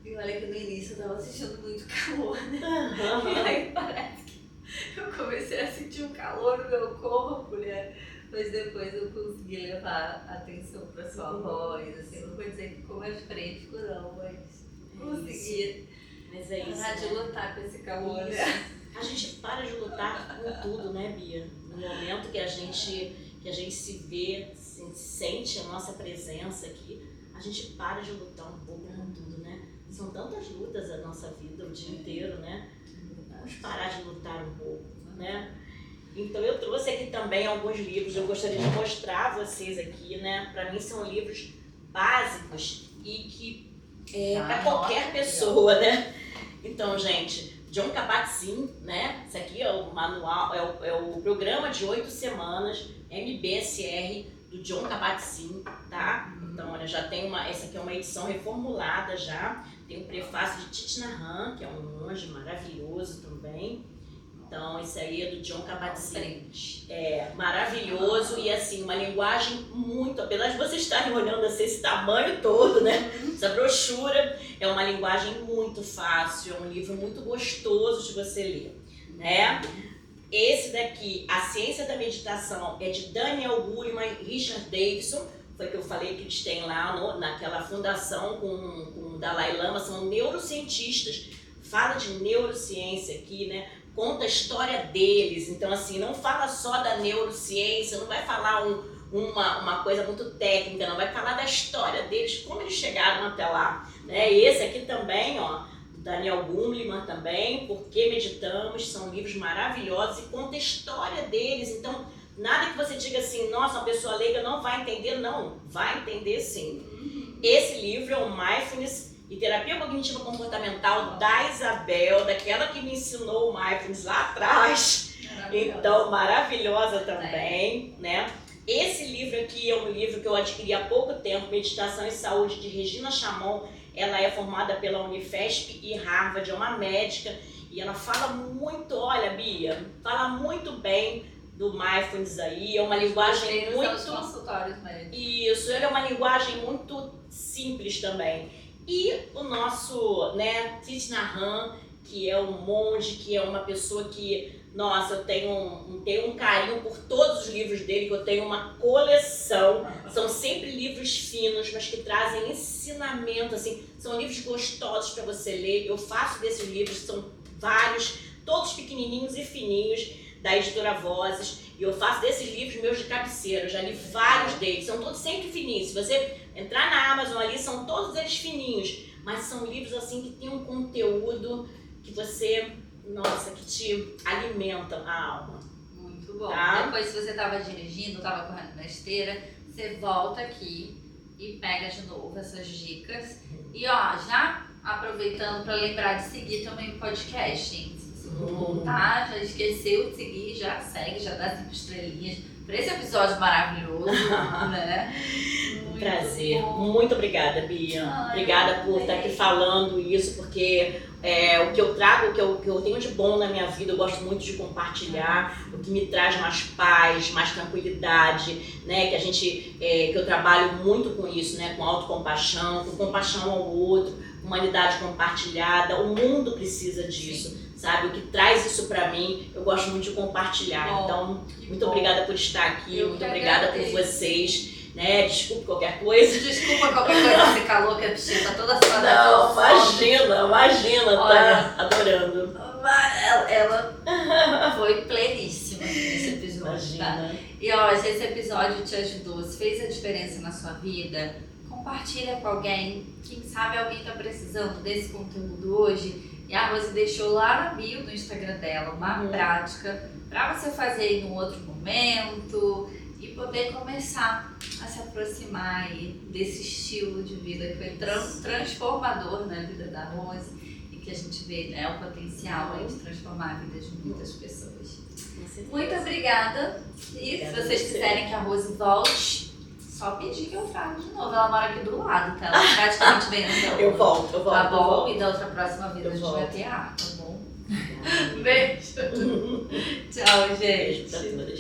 Speaker 1: E olha que no início eu tava sentindo muito calor, né? E aí parece que eu comecei a sentir um calor no meu corpo, né? Mas depois eu consegui levar a atenção pra sua voz, assim, não vou dizer que ficou mais fresco não, mas consegui
Speaker 2: Mas é isso,
Speaker 1: parar de lutar com esse calor, né?
Speaker 2: A gente para de lutar com tudo, né, Bia? No momento que a gente se vê, sente a nossa presença aqui, a gente para de lutar um pouco com tudo, né? São tantas lutas a nossa vida o dia inteiro, né? Vamos parar de lutar um pouco, né? Então eu trouxe aqui também alguns livros, eu gostaria de mostrar a vocês aqui, né? Para mim são livros básicos e que para qualquer pessoa, né? Então, gente, Jon Kabat-Zinn, né? Isso aqui é o manual, é o programa de 8 semanas, MBSR, do Jon Kabat-Zinn, tá? Então, olha, já tem essa aqui é uma edição reformulada já, tem o prefácio de Thich Nhat Hanh, que é um monge maravilhoso também. Então, esse aí é do Jon Kabat-Zinn. É maravilhoso e assim, uma linguagem muito, apesar de vocês estarem olhando assim, esse tamanho todo, né? Essa brochura é uma linguagem muito fácil, é um livro muito gostoso de você ler, né? Esse daqui, A Ciência da Meditação, é de Daniel Goleman e Richard Davidson, foi que eu falei que eles têm lá naquela fundação com o Dalai Lama, são neurocientistas, fala de neurociência aqui, né? Conta a história deles, então assim, não fala só da neurociência, não vai falar uma coisa muito técnica, não vai falar da história deles, como eles chegaram até lá, né? E esse aqui também, ó, Daniel Goleman também, Por que Meditamos, são livros maravilhosos e conta a história deles, então nada que você diga assim, nossa, uma pessoa leiga não vai entender, não, vai entender sim. Esse livro é o Mindfulness e Terapia Cognitiva Comportamental da Isabel, daquela que me ensinou o Mindfulness lá atrás. Então, maravilhosa também, né? Esse livro aqui é um livro que eu adquiri há pouco tempo, Meditação e Saúde, de Regina Chamon. Ela é formada pela Unifesp e Harvard, é uma médica, e ela fala muito, olha, Bia, fala muito bem do Mindfulness aí, é uma linguagem muito...
Speaker 1: consultórios mesmo.
Speaker 2: Isso, ele é uma linguagem muito simples também. E o nosso, né, Thich Nhat Hanh, que é um monge, que é uma pessoa que, nossa, eu tenho um carinho por todos os livros dele, que eu tenho uma coleção. São sempre livros finos, mas que trazem ensinamento, assim, são livros gostosos para você ler. Eu faço desses livros, são vários, todos pequenininhos e fininhos, da editora Vozes, e eu faço desses livros meus de cabeceira. Eu já li vários deles, são todos sempre fininhos. Se você entrar na Amazon ali, são todos eles fininhos, mas são livros assim que tem um conteúdo que você, nossa, que te alimenta a alma.
Speaker 1: Muito bom.
Speaker 2: Tá?
Speaker 1: Depois, se você estava dirigindo, estava correndo na esteira, você volta aqui e pega de novo essas dicas. E ó, já aproveitando para lembrar de seguir também o podcast, hein? Se você voltar, já esqueceu de seguir, já segue, já dá 5 estrelinhas para esse episódio maravilhoso, né? Muito
Speaker 2: Prazer.
Speaker 1: bom.
Speaker 2: Muito obrigada, Bia.
Speaker 1: Ai,
Speaker 2: Obrigada por estar aqui falando isso, porque o que eu trago, o que eu tenho de bom na minha vida, eu gosto muito de compartilhar, o que me traz mais paz, mais tranquilidade, né? Que eu trabalho muito com isso, né? Com autocompaixão, com compaixão ao outro, humanidade compartilhada. O mundo precisa disso. Sabe, o que traz isso pra mim, eu gosto muito de compartilhar.
Speaker 1: Bom,
Speaker 2: então, muito obrigada por estar aqui,
Speaker 1: Eu
Speaker 2: muito
Speaker 1: que
Speaker 2: obrigada
Speaker 1: agradeço.
Speaker 2: por vocês, né? Desculpe qualquer coisa.
Speaker 1: Desculpa qualquer coisa, ficar louca, a bichinha tá toda suada.
Speaker 2: Não, imagina,
Speaker 1: Olha.
Speaker 2: tá adorando.
Speaker 1: Ela foi pleníssima nesse episódio, tá?
Speaker 2: Imagina.
Speaker 1: E ó, se esse episódio te ajudou, se fez a diferença na sua vida, compartilha com alguém. Quem sabe alguém tá precisando desse conteúdo hoje. E a Rose deixou lá na bio do Instagram dela uma prática para você fazer em um outro momento e poder começar a se aproximar aí desse estilo de vida que foi transformador na vida da Rose e que a gente vê, né, o potencial aí de transformar a vida de muitas pessoas. Muito obrigada. E se vocês quiserem que a Rose volte, só pedir que eu trago de novo. Ela mora aqui do lado, tá? Ela praticamente vem no
Speaker 2: Eu volto.
Speaker 1: Tá bom?
Speaker 2: eu volto.
Speaker 1: E da outra próxima vida
Speaker 2: Eu
Speaker 1: a gente
Speaker 2: volto.
Speaker 1: vai ter ar, tá bom? Beijo. Tchau, gente.
Speaker 2: Beijo pra todas.